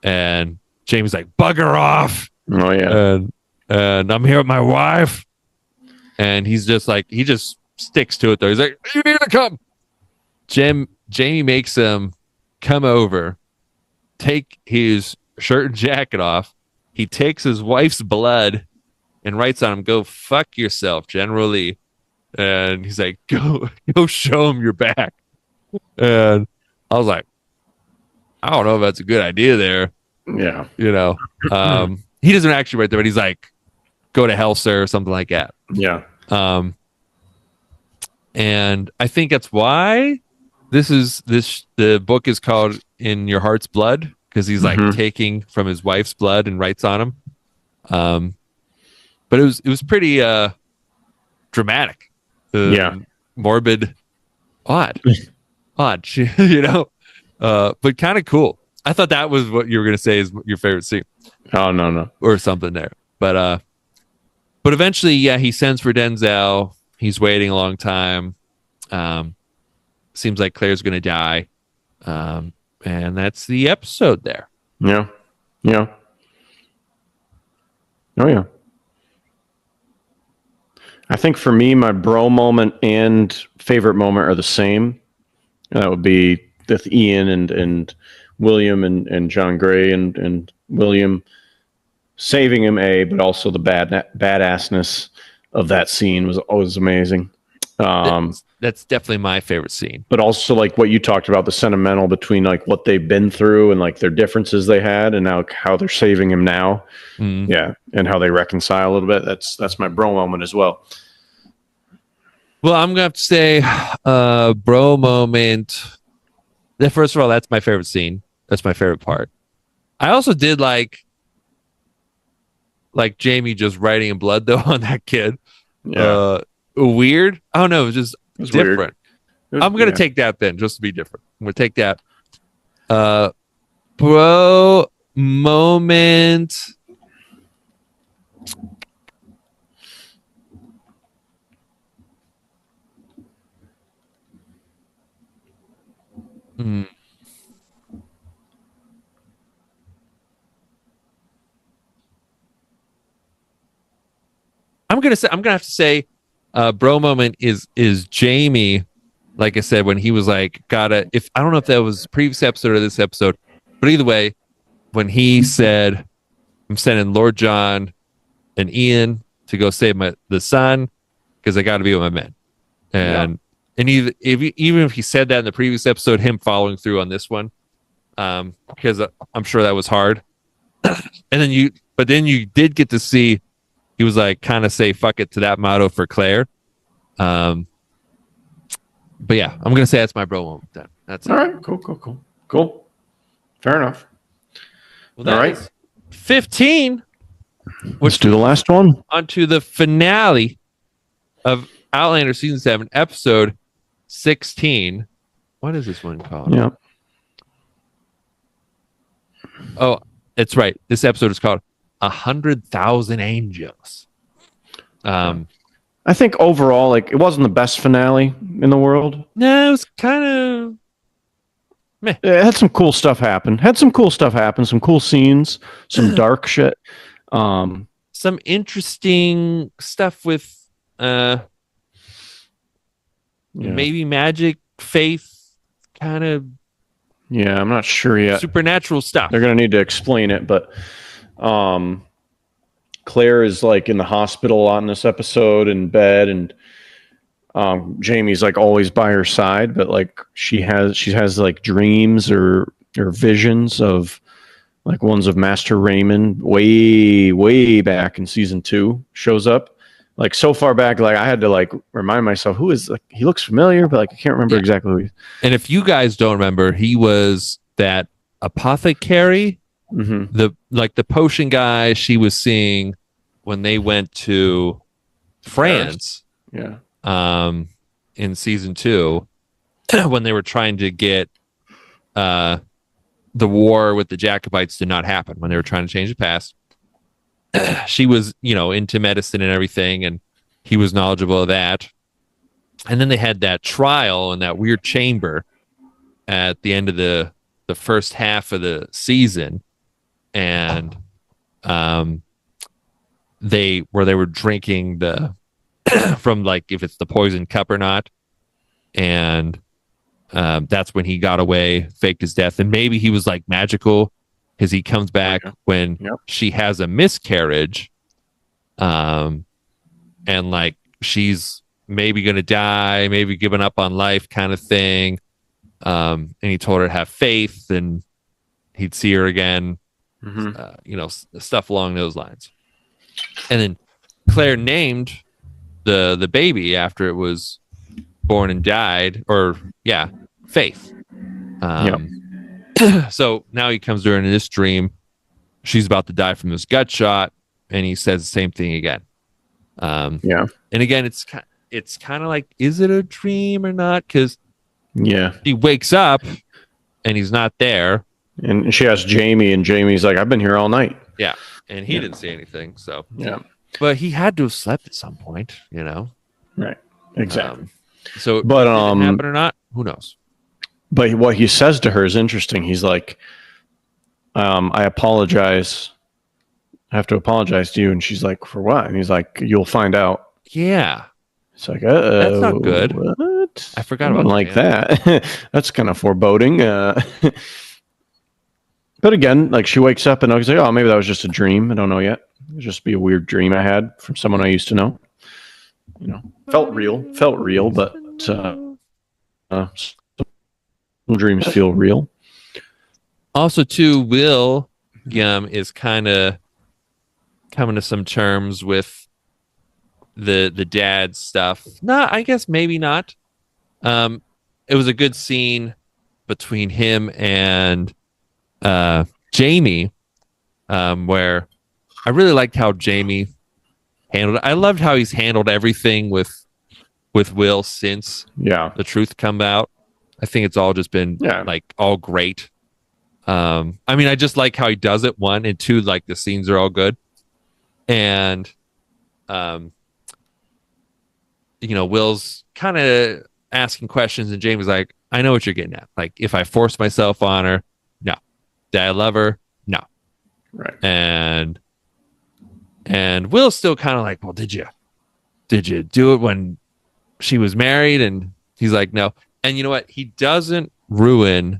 and Jamie's like, "Bugger off!" Oh yeah. And I'm here with my wife, and he's just like, he just sticks to it though. He's like, "You need to come." Jamie makes him come over, take his shirt and jacket off. He takes his wife's blood and writes on him, "Go fuck yourself, General Lee." And he's like, go show him your back. And I was like, I don't know if that's a good idea there. Yeah. You know, he doesn't actually write there, but he's like, "Go to hell, sir," or something like that. Yeah. And I think that's why the book is called In Your Heart's Blood, because he's like taking from his wife's blood and writes on him. But it was pretty dramatic, morbid, odd, you know, but kind of cool. I thought that was what you were gonna say is your favorite scene. Oh no. Or something there, but eventually, yeah, he sends for Denzel. He's waiting a long time. Seems like Claire's gonna die, and that's the episode there. Yeah. Oh yeah. I think for me, my bro moment and favorite moment are the same. That would be with Ian and William and John Gray and William saving him, but also the badassness of that scene was always amazing. That's definitely my favorite scene. But also like what you talked about, the sentimental between like what they've been through and like their differences they had and now how they're saving him now. Yeah. And how they reconcile a little bit. That's my bro moment as well. Well, I'm gonna have to say bro moment. First of all, that's my favorite scene. That's my favorite part. I also did like Jamie just writing in blood though on that kid. Yeah. Weird. I don't know. It was just different. I'm gonna yeah. take that then, just to be different. I'm gonna take that. Bro moment. I'm gonna have to say, bro moment is Jamie. Like I said, when he was like, I don't know if that was previous episode or this episode, but either way, when he said, "I'm sending Lord John and Ian to go save the son because I got to be with my men," and even if he said that in the previous episode, him following through on this one, because I'm sure that was hard. And then you did get to see. He was like kind of say fuck it to that motto for Claire. But yeah, I'm gonna say that's my bro moment then. That's all right. Cool. Fair enough. Well, all right. 15. Let's do the last one. Onto the finale of Outlander season 7, episode 16. What is this one called? Yeah. Oh, it's right. This episode is called 100,000 Angels. I think overall, like, it wasn't the best finale in the world. No, it was kind of meh. It had some cool stuff happen. Some cool scenes, some dark shit. Some interesting stuff with maybe magic, faith, kind of. Yeah, I'm not sure yet. Supernatural stuff. They're going to need to explain it, but Claire is like in the hospital on this episode in bed, and Jamie's like always by her side, but like she has like dreams or visions of like ones of Master Raymond way back in season 2 shows up. Like so far back, like I had to like remind myself who is, like, he looks familiar, but like I can't remember exactly who he is. And if you guys don't remember, he was that apothecary, Mm-hmm. the potion guy she was seeing when they went to France, Yeah. in season 2, when they were trying to get the war with the Jacobites to not happen, when they were trying to change the past. She was, into medicine and everything, and he was knowledgeable of that. And then they had that trial in that weird chamber at the end of the first half of the season, and they were drinking the from, like, if it's the poison cup or not, and that's when he got away, faked his death, and maybe he was like magical because he comes back when she has a miscarriage, and like she's maybe gonna die, maybe giving up on life, kind of thing. And he told her to have faith, and he'd see her again. Stuff along those lines. And then Claire named the baby after it was born and died, or Faith. So now he comes to her in this dream. She's about to die from this gut shot, and he says the same thing again. And again, it's kind of like, is it a dream or not? Because he wakes up and he's not there, and she asks Jamie, and Jamie's like, "I've been here all night." Yeah, and he didn't see anything. So but he had to have slept at some point, Right, exactly. So, but did it happen or not? Who knows? But what he says to her is interesting. He's like, "I apologize. I have to apologize to you." And she's like, "For what?" And he's like, "You'll find out." Yeah. It's like, that's not good. What? I forgot about that. That's kind of foreboding. But again, like, she wakes up and I was like, "Oh, maybe that was just a dream. I don't know yet. It would just be a weird dream I had from someone I used to know. Felt real, but some dreams feel real." Also, too, Will is kind of coming to some terms with the dad stuff. No, I guess maybe not. It was a good scene between him and Jamie, where I really liked how Jamie handled it. I loved how he's handled everything with Will since the truth come out. I think it's all just been like all great. I mean, I just like how he does it, 1, and 2, like the scenes are all good. And Will's kind of asking questions, and Jamie's like, "I know what you're getting at. Like, if I force myself on her, no. Did I love her? No." Right. And Will's still kind of like, "Well, did you do it when she was married?" And he's like, "No." And you know what? He doesn't ruin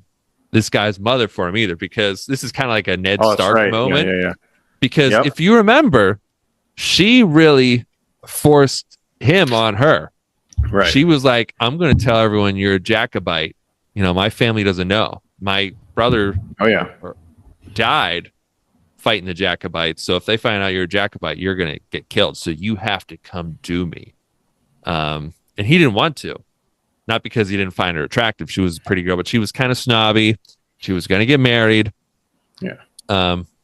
this guy's mother for him either, because this is kind of like a Ned Stark moment. Yeah. Because if you remember, she really forced him on her. Right. She was like, "I'm going to tell everyone you're a Jacobite. My family doesn't know. My brother died fighting the Jacobites. So if they find out you're a Jacobite, you're going to get killed. So you have to come do me." And he didn't want to. Not because he didn't find her attractive. She was a pretty girl, but she was kind of snobby. She was going to get married. Yeah.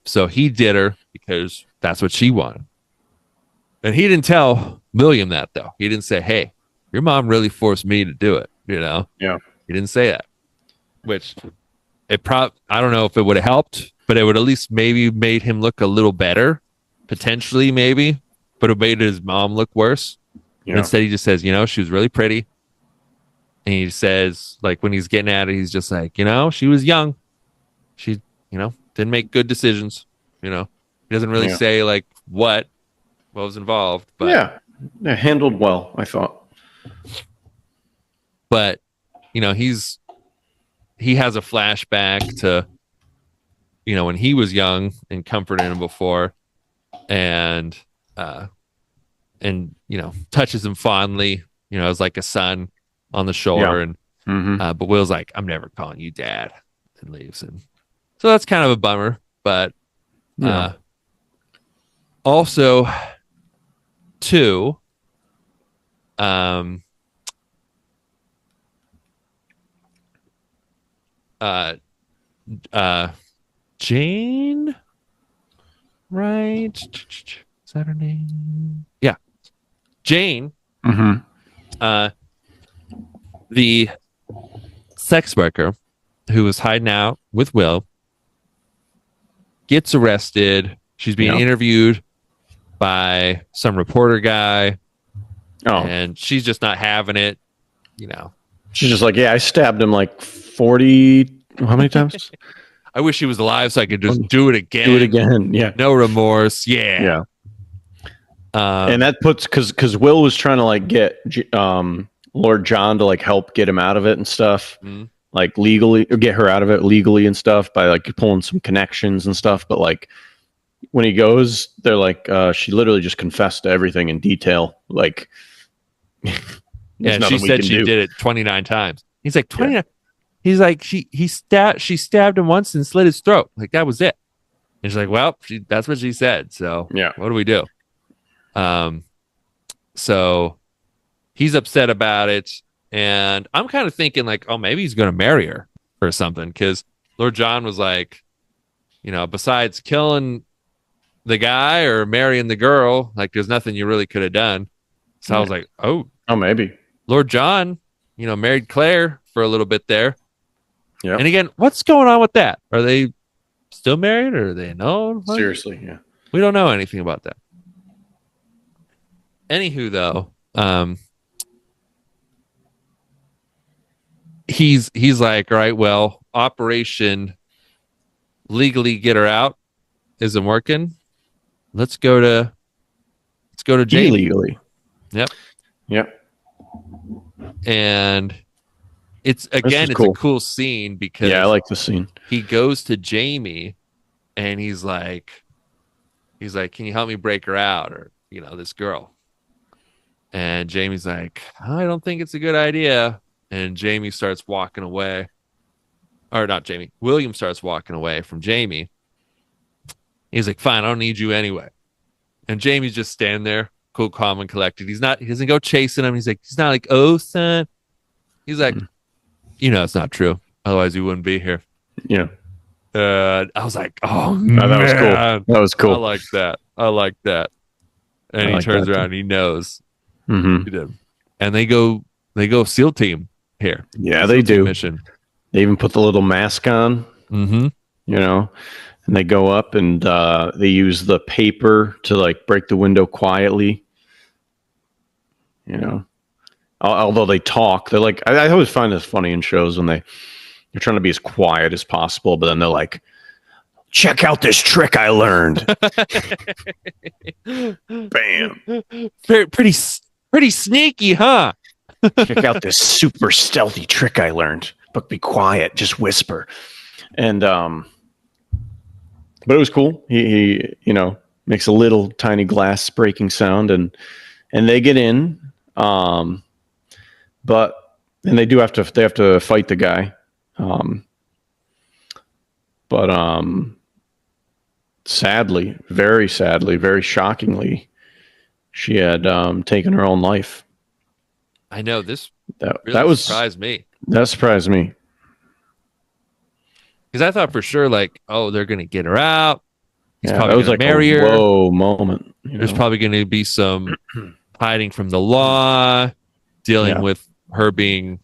So he did her because that's what she wanted. And he didn't tell William that, though. He didn't say, "Hey, your mom really forced me to do it." Yeah. He didn't say that. Which I don't know if it would have helped, but it would at least maybe made him look a little better, potentially, maybe. But it made his mom look worse. Yeah. Instead, he just says, she was really pretty. And he says, like, when he's getting at it, he's just like, she was young. She, didn't make good decisions. He doesn't really say, like, what was involved. But handled well, I thought. But, he has a flashback to, when he was young and comforting him before, and touches him fondly, as like a son on the shoulder. And but Will's like, "I'm never calling you dad," and leaves. And so that's kind of a bummer. But also, too, Jane, right? Is that her name? Yeah, Jane, Mm-hmm. The sex worker who was hiding out with Will, gets arrested. She's being Yeah. interviewed by some reporter guy, Oh, and she's just not having it. You know, she's just like, yeah, I stabbed him like 40. How many times? I wish he was alive so I could just do it again. Do it again. Yeah. No remorse. Yeah. Yeah. And that puts because Will was trying to like get Lord John to like help get him out of it and stuff, like legally, or get her out of it legally and stuff by like pulling some connections and stuff. But like when he goes, they're like, she literally just confessed to everything in detail. Like, yeah, she said she did it 29 times. He's like 29. Yeah. He's like she stabbed him once and slit his throat. Like that was it. And she's like, well, that's what she said. So yeah, what do we do? So he's upset about it, and I'm kind of thinking like, oh, maybe he's going to marry her or something, because Lord John was like, you know, besides killing the guy or marrying the girl, like there's nothing you really could have done. So I was like, oh, maybe Lord John, you know, married Claire for a little bit there. Yeah. And again, what's going on with that? Are they still married, or are they no? Seriously, yeah. We don't know anything about that. Anywho, though, he's like, all right, well, Operation Legally Get Her Out isn't working. Let's go to Jamie. Illegally. Yep. And it's cool. a cool scene because I like the scene. He goes to Jamie and he's like, can you help me break her out, or you know, this girl? And Jamie's like, I don't think it's a good idea. And Jamie starts walking away. Or not Jamie. William starts walking away from Jamie. He's like, fine, I don't need you anyway. And Jamie's just standing there, cool, calm, and collected. He doesn't go chasing him. He's not like, oh, son. He's like, you know, it's not true. Otherwise, you wouldn't be here. Yeah. I was like, oh, man. That was cool. That was cool. I like that. And he turns around and he knows. Mm-hmm. He did. And they go SEAL team here. Yeah, they do. Mission. They even put the little mask on. Mm-hmm. You know, and they go up and they use the paper to like break the window quietly. You know, although they talk, they're like, I always find this funny in shows when they're trying to be as quiet as possible, but then they're like, check out this trick I learned. Bam. Pretty sneaky, huh? Check out this super stealthy trick I learned. But be quiet, just whisper. And but it was cool. He you know, makes a little tiny glass breaking sound, and they get in. But and they have to fight the guy. But sadly, very shockingly, she had taken her own life. I know this. That surprised me. That surprised me. Because I thought for sure, like, oh, they're gonna get her out. He's probably that was like marry her. Whoa moment. There's probably going to be some hiding from the law, dealing with her being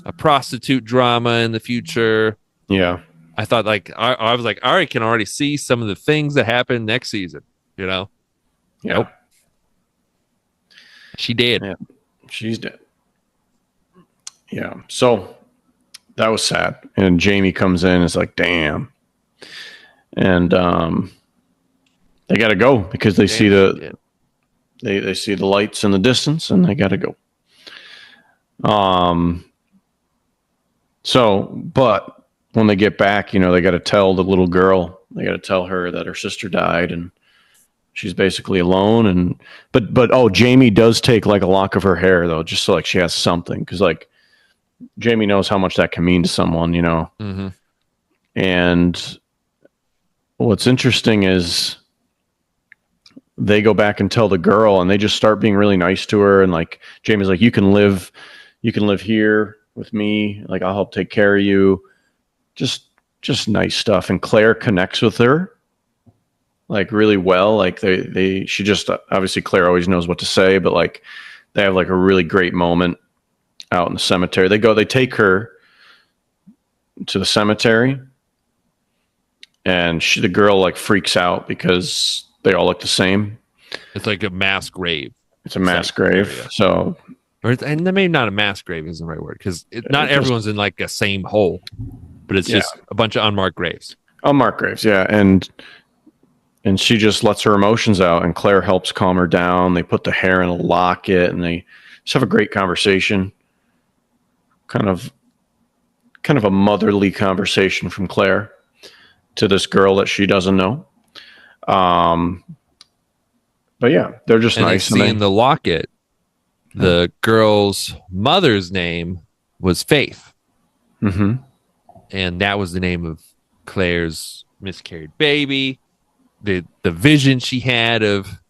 a prostitute drama in the future. Yeah. I thought like I was like, I can already see some of the things that happen next season, you know? Yeah. Nope. She did. Yeah. She's dead. Yeah. So that was sad. And Jamie comes in and is like, damn. And they gotta go because they see they see the lights in the distance and they gotta go. So but when they get back, you know, they got to tell the little girl, they got to tell her that her sister died and she's basically alone. And, but Jamie does take like a lock of her hair though, just so like she has something. Cause like Jamie knows how much that can mean to someone, you know? Mm-hmm. And what's interesting is they go back and tell the girl and they just start being really nice to her. And like, Jamie's like, you can live here with me. Like, I'll help take care of you. Just just nice stuff. And Claire connects with her like really well. Like she just, obviously Claire always knows what to say, but like they have like a really great moment out in the cemetery. They take her to the cemetery, and the girl like freaks out because they all look the same. It's like a mass grave. It's a mass grave. Area. So, and maybe not a mass grave isn't the right word, because not everyone's in like a same hole, but it's just a bunch of unmarked graves. Unmarked graves, yeah. And she just lets her emotions out, and Claire helps calm her down. They put the hair in a locket, and they just have a great conversation. Kind of a motherly conversation from Claire to this girl that she doesn't know. But yeah, they're just nice. They see in the locket, the girl's mother's name was Faith. Mm-hmm. And that was the name of Claire's miscarried baby. The vision she had of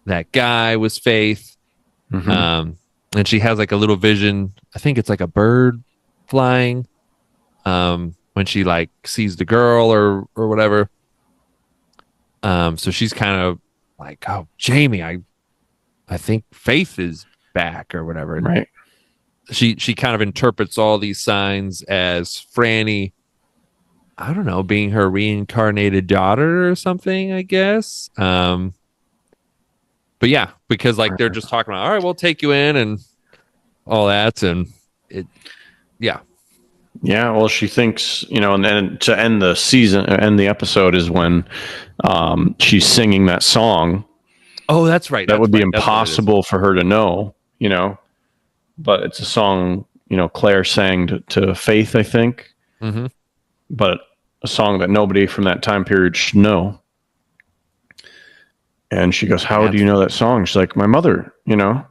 that guy was Faith. Mm-hmm. And she has like a little vision. I think it's like a bird flying when she like sees the girl or whatever. So she's kind of like, oh, Jamie, I think Faith is back or whatever. And right. She kind of interprets all these signs as Franny, I don't know, being her reincarnated daughter or something, I guess. But yeah, because like they're just talking about, all right, we'll take you in and all that, and yeah. Well, she thinks, and then to end the episode is when she's singing that song. Oh, that's right. That would be impossible for her to know, but it's a song, Claire sang to Faith, I think. Mm-hmm. But a song that nobody from that time period should know. And she goes, how do you know that song? She's like, my mother, used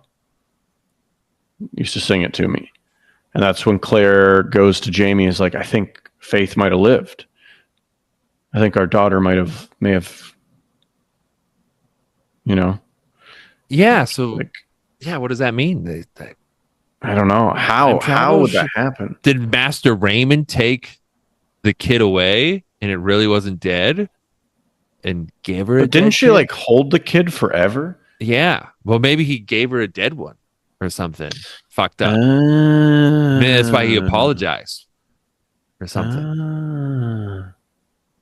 to sing it to me. And that's when Claire goes to Jamie and is like, I think Faith might have lived. I think our daughter may have, Yeah. So, like, yeah, what does that mean? I don't know. How would that happen? Did Master Raymond take the kid away and it really wasn't dead and gave her didn't she like hold the kid forever? Yeah. Well, maybe he gave her a dead one or something. Fucked up. Maybe that's why he apologized or something.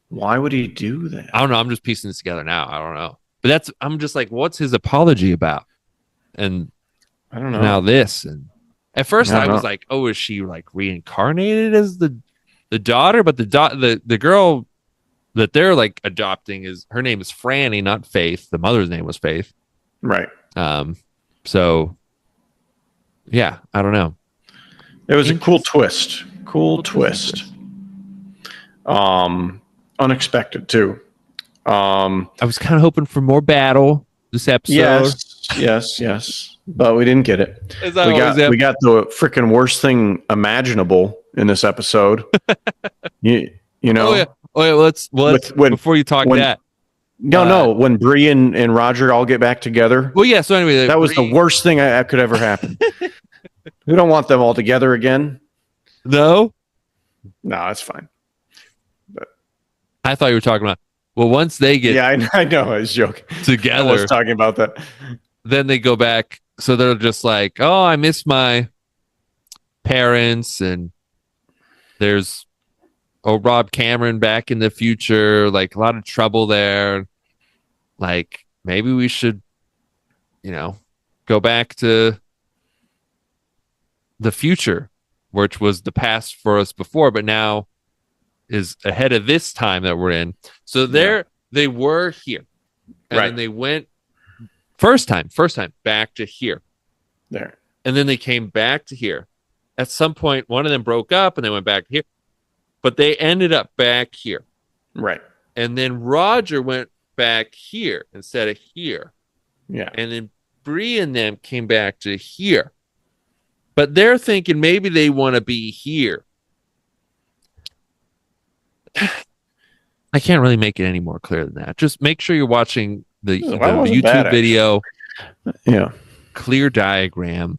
Why would he do that? I don't know. I'm just piecing this together now. I don't know. But I'm just like, what's his apology about? And I don't know. Now this. And at first I was like, oh, is she like reincarnated as the daughter? But the girl that they're like adopting her name is Franny, not Faith. The mother's name was Faith. Right. So yeah, I don't know. It was a cool twist. Cool twist. Unexpected too. I was kind of hoping for more battle this episode. Yes. But we didn't get it. We got the freaking worst thing imaginable in this episode. you know. Oh yeah. Let's before you talk that. No. When Bree and Roger all get back together. Well, yeah. So anyway, that was the worst thing that could ever happen. We don't want them all together again. No, that's fine. But I thought you were talking about. Well, once they get, I know. I was joking. Together, I was talking about that. Then they go back, so they're just like, "Oh, I miss my parents," and there's Rob Cameron back in the future, like a lot of trouble there. Like maybe we should, go back to the future, which was the past for us before, but now is ahead of this time that we're in. So they were here, and then they went first time back to here, there, and then they came back to here. At some point, one of them broke up, and they went back here, but they ended up back here, right? And then Roger went back here instead of here, and then Bree and them came back to here. But they're thinking maybe they want to be here. I can't really make it any more clear than that. Just make sure you're watching the YouTube bad, video. Yeah. Clear diagram.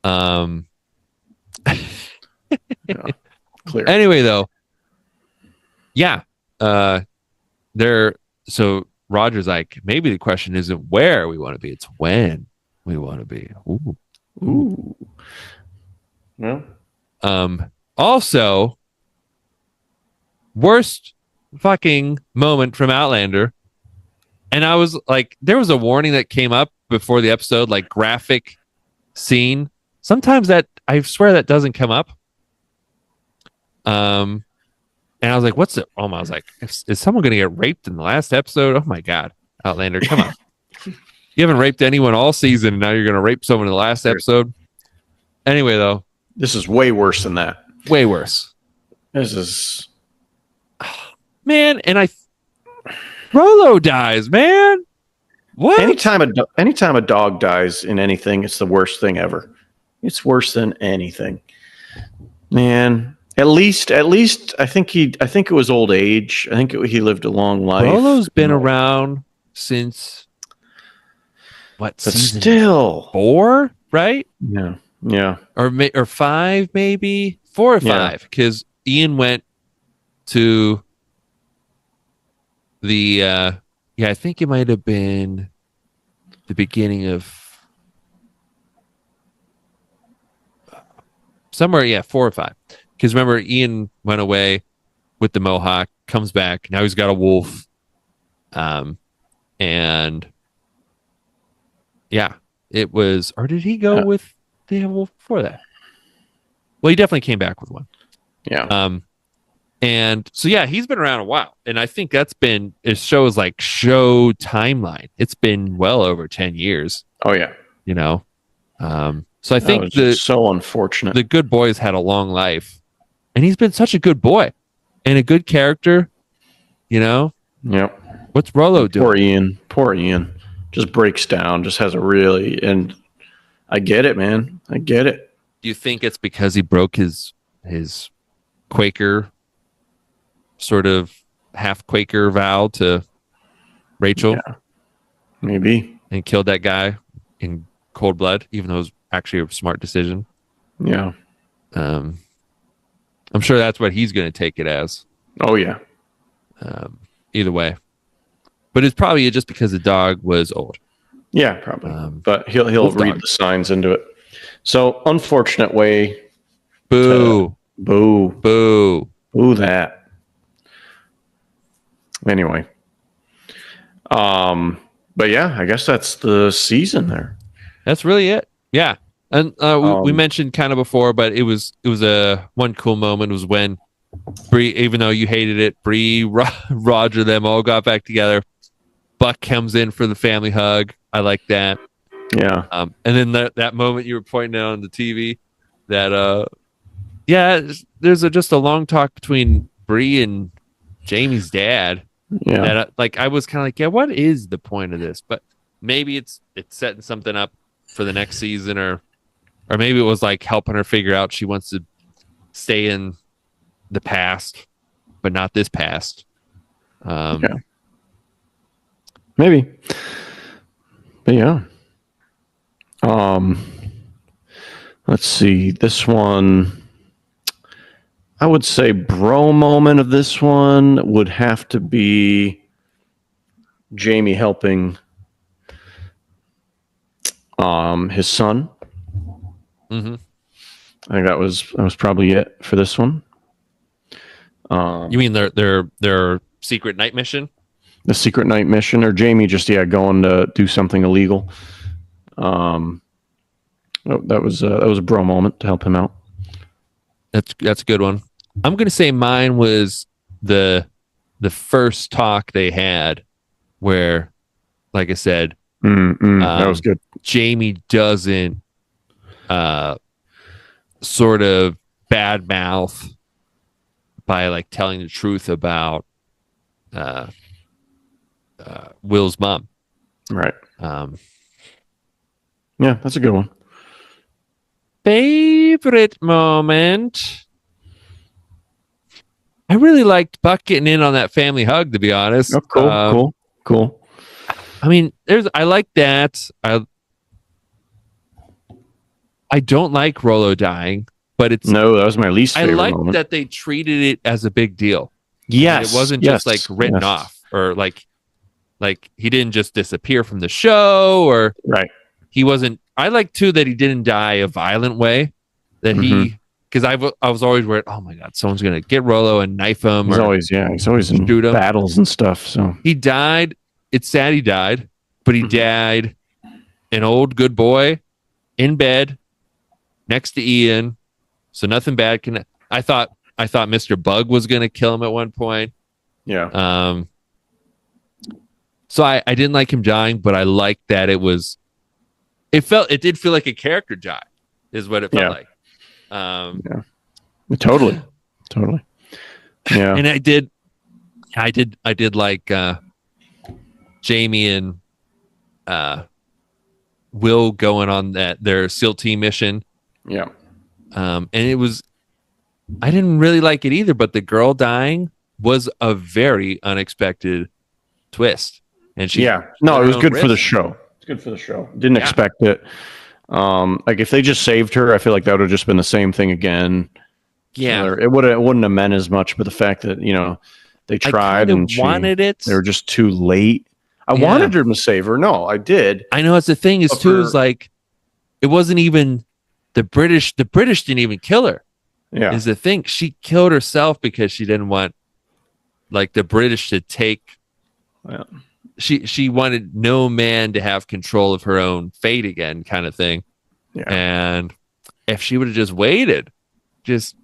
Clear. Anyway, though, yeah, they're so Roger's like, maybe the question isn't where we want to be, it's when we want to be. Ooh. Ooh. Well, Also, worst fucking moment from Outlander. And I was like, there was a warning that came up before the episode, like graphic scene. Sometimes that I swear that doesn't come up. And I was like, what's it? I was like, is someone going to get raped in the last episode? Oh my God, Outlander, come on. You haven't raped anyone all season, and now you're going to rape someone in the last episode. Anyway, though, this is way worse than that. way worse. This is, man. And Rolo dies, man. What? anytime a dog dies in anything, it's the worst thing ever. It's worse than anything, man. At least, I think it was old age. I think he lived a long life. Rolo's been around since what? But season still, 4, right? Yeah, or 5, maybe 4 or 5, because Ian went to the I think it might have been the beginning of somewhere, 4 or 5. Because remember, Ian went away with the Mohawk, comes back. Now he's got a wolf. And yeah, it was, or did he go with the wolf before that? Well, he definitely came back with one. Yeah. And so, yeah, he's been around a while. And I think that's been, it shows like show timeline. It's been well over 10 years. Oh, yeah. You know? So I think so unfortunate. The good boy's had a long life. And he's been such a good boy and a good character, you know? Yep. What's Rolo doing? Poor Ian. Just breaks down, just has a really, and I get it, man. I get it. Do you think it's because he broke his Quaker, sort of half Quaker vow to Rachel? Yeah, maybe. And killed that guy in cold blood, even though it was actually a smart decision. Yeah. I'm sure that's what he's going to take it as. Oh, yeah. Either way. But it's probably just because the dog was old. Yeah, probably. But he'll read the signs into it. So, unfortunate way. Boo. Boo that. Anyway. But yeah, I guess that's the season there. That's really it. Yeah. And we mentioned kind of before, but it was a one cool moment was when Bree, even though you hated it, Bree, Roger, them all got back together. Buck comes in for the family hug. I like that. Yeah. And then that moment you were pointing out on the TV, that there's just a long talk between Bree and Jamie's dad. Yeah. That I was kind of like, yeah, what is the point of this? But maybe it's setting something up for the next season, or maybe it was like helping her figure out she wants to stay in the past, but not this past. Yeah. Maybe. But yeah. Let's see. This one, I would say bro moment of this one would have to be Jamie helping his son. Mm-hmm. I think that was probably it for this one. You mean their secret night mission? The secret night mission, or Jamie just going to do something illegal. That was a bro moment to help him out. That's a good one. I'm gonna say mine was the first talk they had, where, like I said, that was good. Jamie doesn't sort of badmouth by like telling the truth about Will's mom. Right. Yeah, that's a good one. Favorite moment. I really liked Buck getting in on that family hug, to be honest. Oh, cool. I mean, I like that. I don't like Rolo dying, but no, that was my least favorite I like moment. that they treated it as a big deal. Yes. And it wasn't yes, just like written yes. off, or like he didn't just disappear from the show, or Right. he wasn't. I like too that he didn't die a violent way. That he, because I was always worried. Oh my god, someone's gonna get Rolo and knife him, He's or always in shoot him. battles and stuff. So He died. It's sad he died, but he died an old good boy in bed next to Ian. So nothing bad can. I thought Mr. Bug was gonna kill him at one point. yeah. So I didn't like him dying, but I liked that it did feel like a character die, is what it felt like. Totally. Yeah. And I did like Jamie and Will going on their SEAL team mission. Yeah. And I didn't really like it either, but the girl dying was a very unexpected twist. And it was good for the show. It's good for the show. Didn't expect it. Like if they just saved her, I feel like that would have just been the same thing again. Yeah, It wouldn't have meant as much. But the fact that they tried and wanted it. They were just too late. I wanted her to save her. No, I did. I know. It's the thing is is like it wasn't even the British. The British didn't even kill her. Yeah, is the thing. She killed herself because she didn't want like the British to take. Yeah. She wanted no man to have control of her own fate again, kind of thing. Yeah. And if she would have just waited, just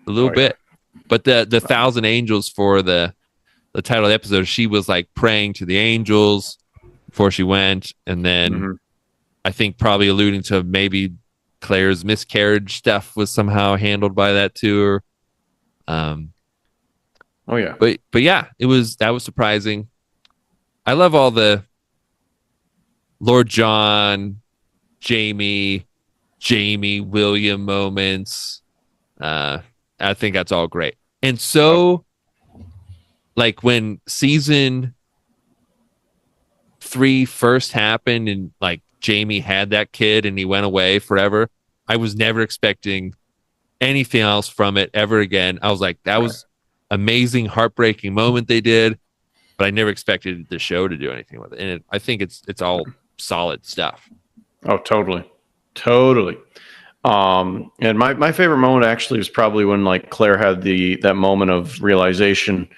a little bit, but the thousand angels for the title of the episode, she was like praying to the angels before she went, and then I think probably alluding to maybe Claire's miscarriage stuff was somehow handled by that too. But yeah, that was surprising. I love all the Lord John, Jamie, William moments. I think that's all great. And so, like when season 3 first happened and like Jamie had that kid and he went away forever, I was never expecting anything else from it ever again. I was like, that was amazing, heartbreaking moment they did. But I never expected the show to do anything with it, and I think it's all solid stuff. Oh, totally. And my favorite moment actually was probably when like Claire had that moment of realization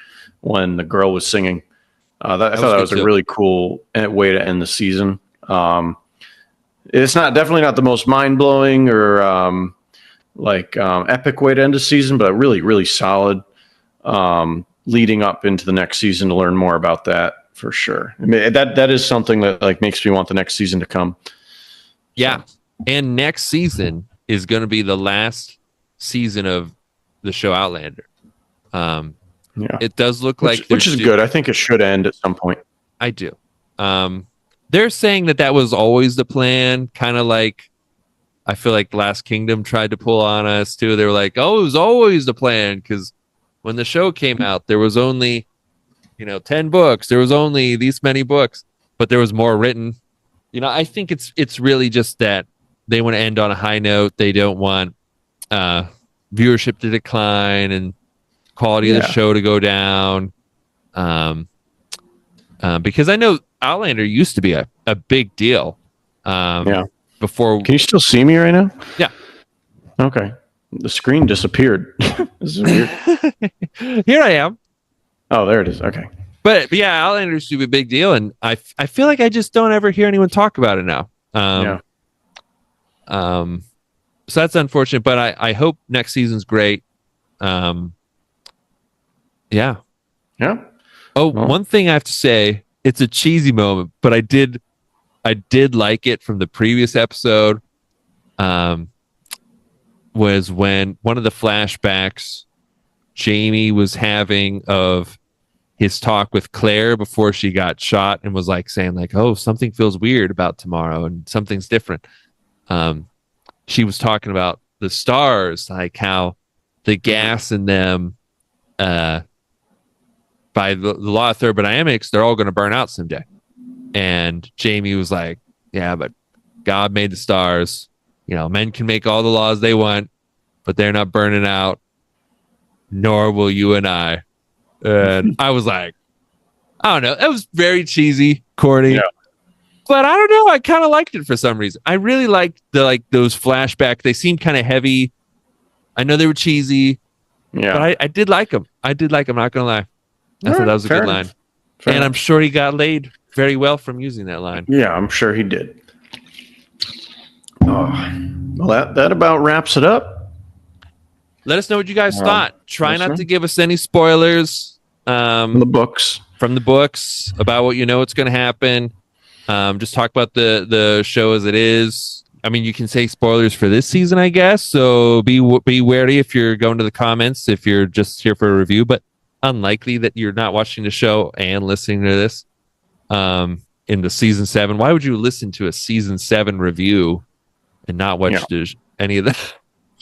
when the girl was singing. I thought that was a really cool way to end the season. It's definitely not the most mind blowing or epic way to end a season, but really really solid. Leading up into the next season to learn more about that for sure. I mean, that is something that like makes me want the next season to come. Yeah. And next season is going to be the last season of the show Outlander. It does look which is good. I think it should end at some point. I do. They're saying that was always the plan, kind of like I feel like Last Kingdom tried to pull on us too. They were like, "Oh, it was always the plan," because when the show came out, there was only, 10 books. There was only these many books, but there was more written. I think it's really just that they want to end on a high note. They don't want viewership to decline and quality of the show to go down. Because I know Outlander used to be a big deal. Before. Can you still see me right now? Yeah. Okay. The screen disappeared. This is weird. Here I am. Oh, there it is. Okay. But yeah, Outlander used to be a big deal, and I feel like I just don't ever hear anyone talk about it now. So that's unfortunate, but I hope next season's great. Yeah. Oh, one thing I have to say, it's a cheesy moment, but I did like it from the previous episode. Was when one of the flashbacks Jamie was having of his talk with Claire before she got shot and was like saying like, "Oh, something feels weird about tomorrow and something's different." She was talking about the stars, like how the gas in them, by the law of thermodynamics, they're all going to burn out someday. And Jamie was like, "Yeah, but God made the stars. Men can make all the laws they want, but they're not burning out, nor will you and I." And I was like, I don't know. It was very cheesy, corny. Yeah. But I don't know. I kind of liked it for some reason. I really liked those flashbacks. They seemed kind of heavy. I know they were cheesy, Yeah. but I did like them. I did like them. Not gonna lie. I thought that was a good line, and I'm sure he got laid very well from using that line. Yeah, I'm sure he did. Oh, well, that about wraps it up. Let us know what you guys thought. Try not listener. to give us any spoilers From the books. from the books about what you know what's going to happen. Just talk about the show as it is. I mean, you can say spoilers for this season, I guess. So be wary if you're going to the comments, if you're just here for a review, but unlikely that you're not watching the show and listening to this in the season 7. Why would you listen to a season 7 review and not watch any of that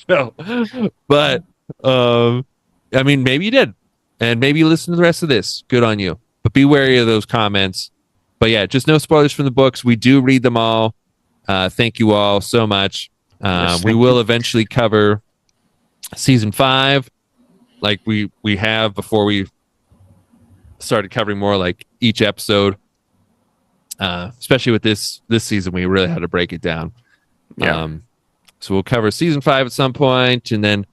show? But I mean, maybe you did, and maybe you listen to the rest of this. Good on you. But be wary of those comments. But yeah, just no spoilers from the books. We do read them all. Thank you all so much. We will eventually cover season 5, like we have before we started covering more like each episode. Especially with this season, we really had to break it down. Yeah. So we'll cover season 5 at some point, and then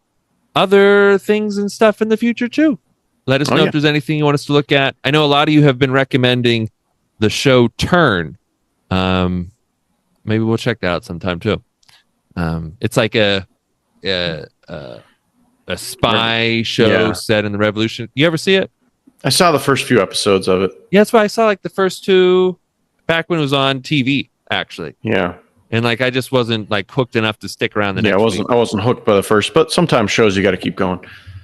other things and stuff in the future too. Let us know if there's anything you want us to look at. I know a lot of you have been recommending the show Turn. Maybe we'll check that out sometime too. It's like a spy show set in the Revolution. You ever see it? I saw the first few episodes of it. Yeah, that's why I saw like the first 2 back when it was on TV, actually. Yeah. And like I just wasn't like hooked enough to stick around the next week. I wasn't hooked by the first, but sometimes shows you got to keep going.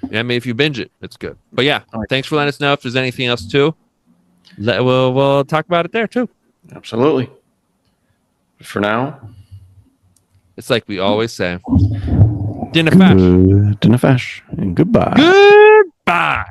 Yeah, I mean, if you binge it, it's good. But yeah, thanks for letting us know if there's anything else too. We'll talk about it there too. Absolutely. But for now, it's like we always say. Dinner fash. Dinner fash. And goodbye. Goodbye.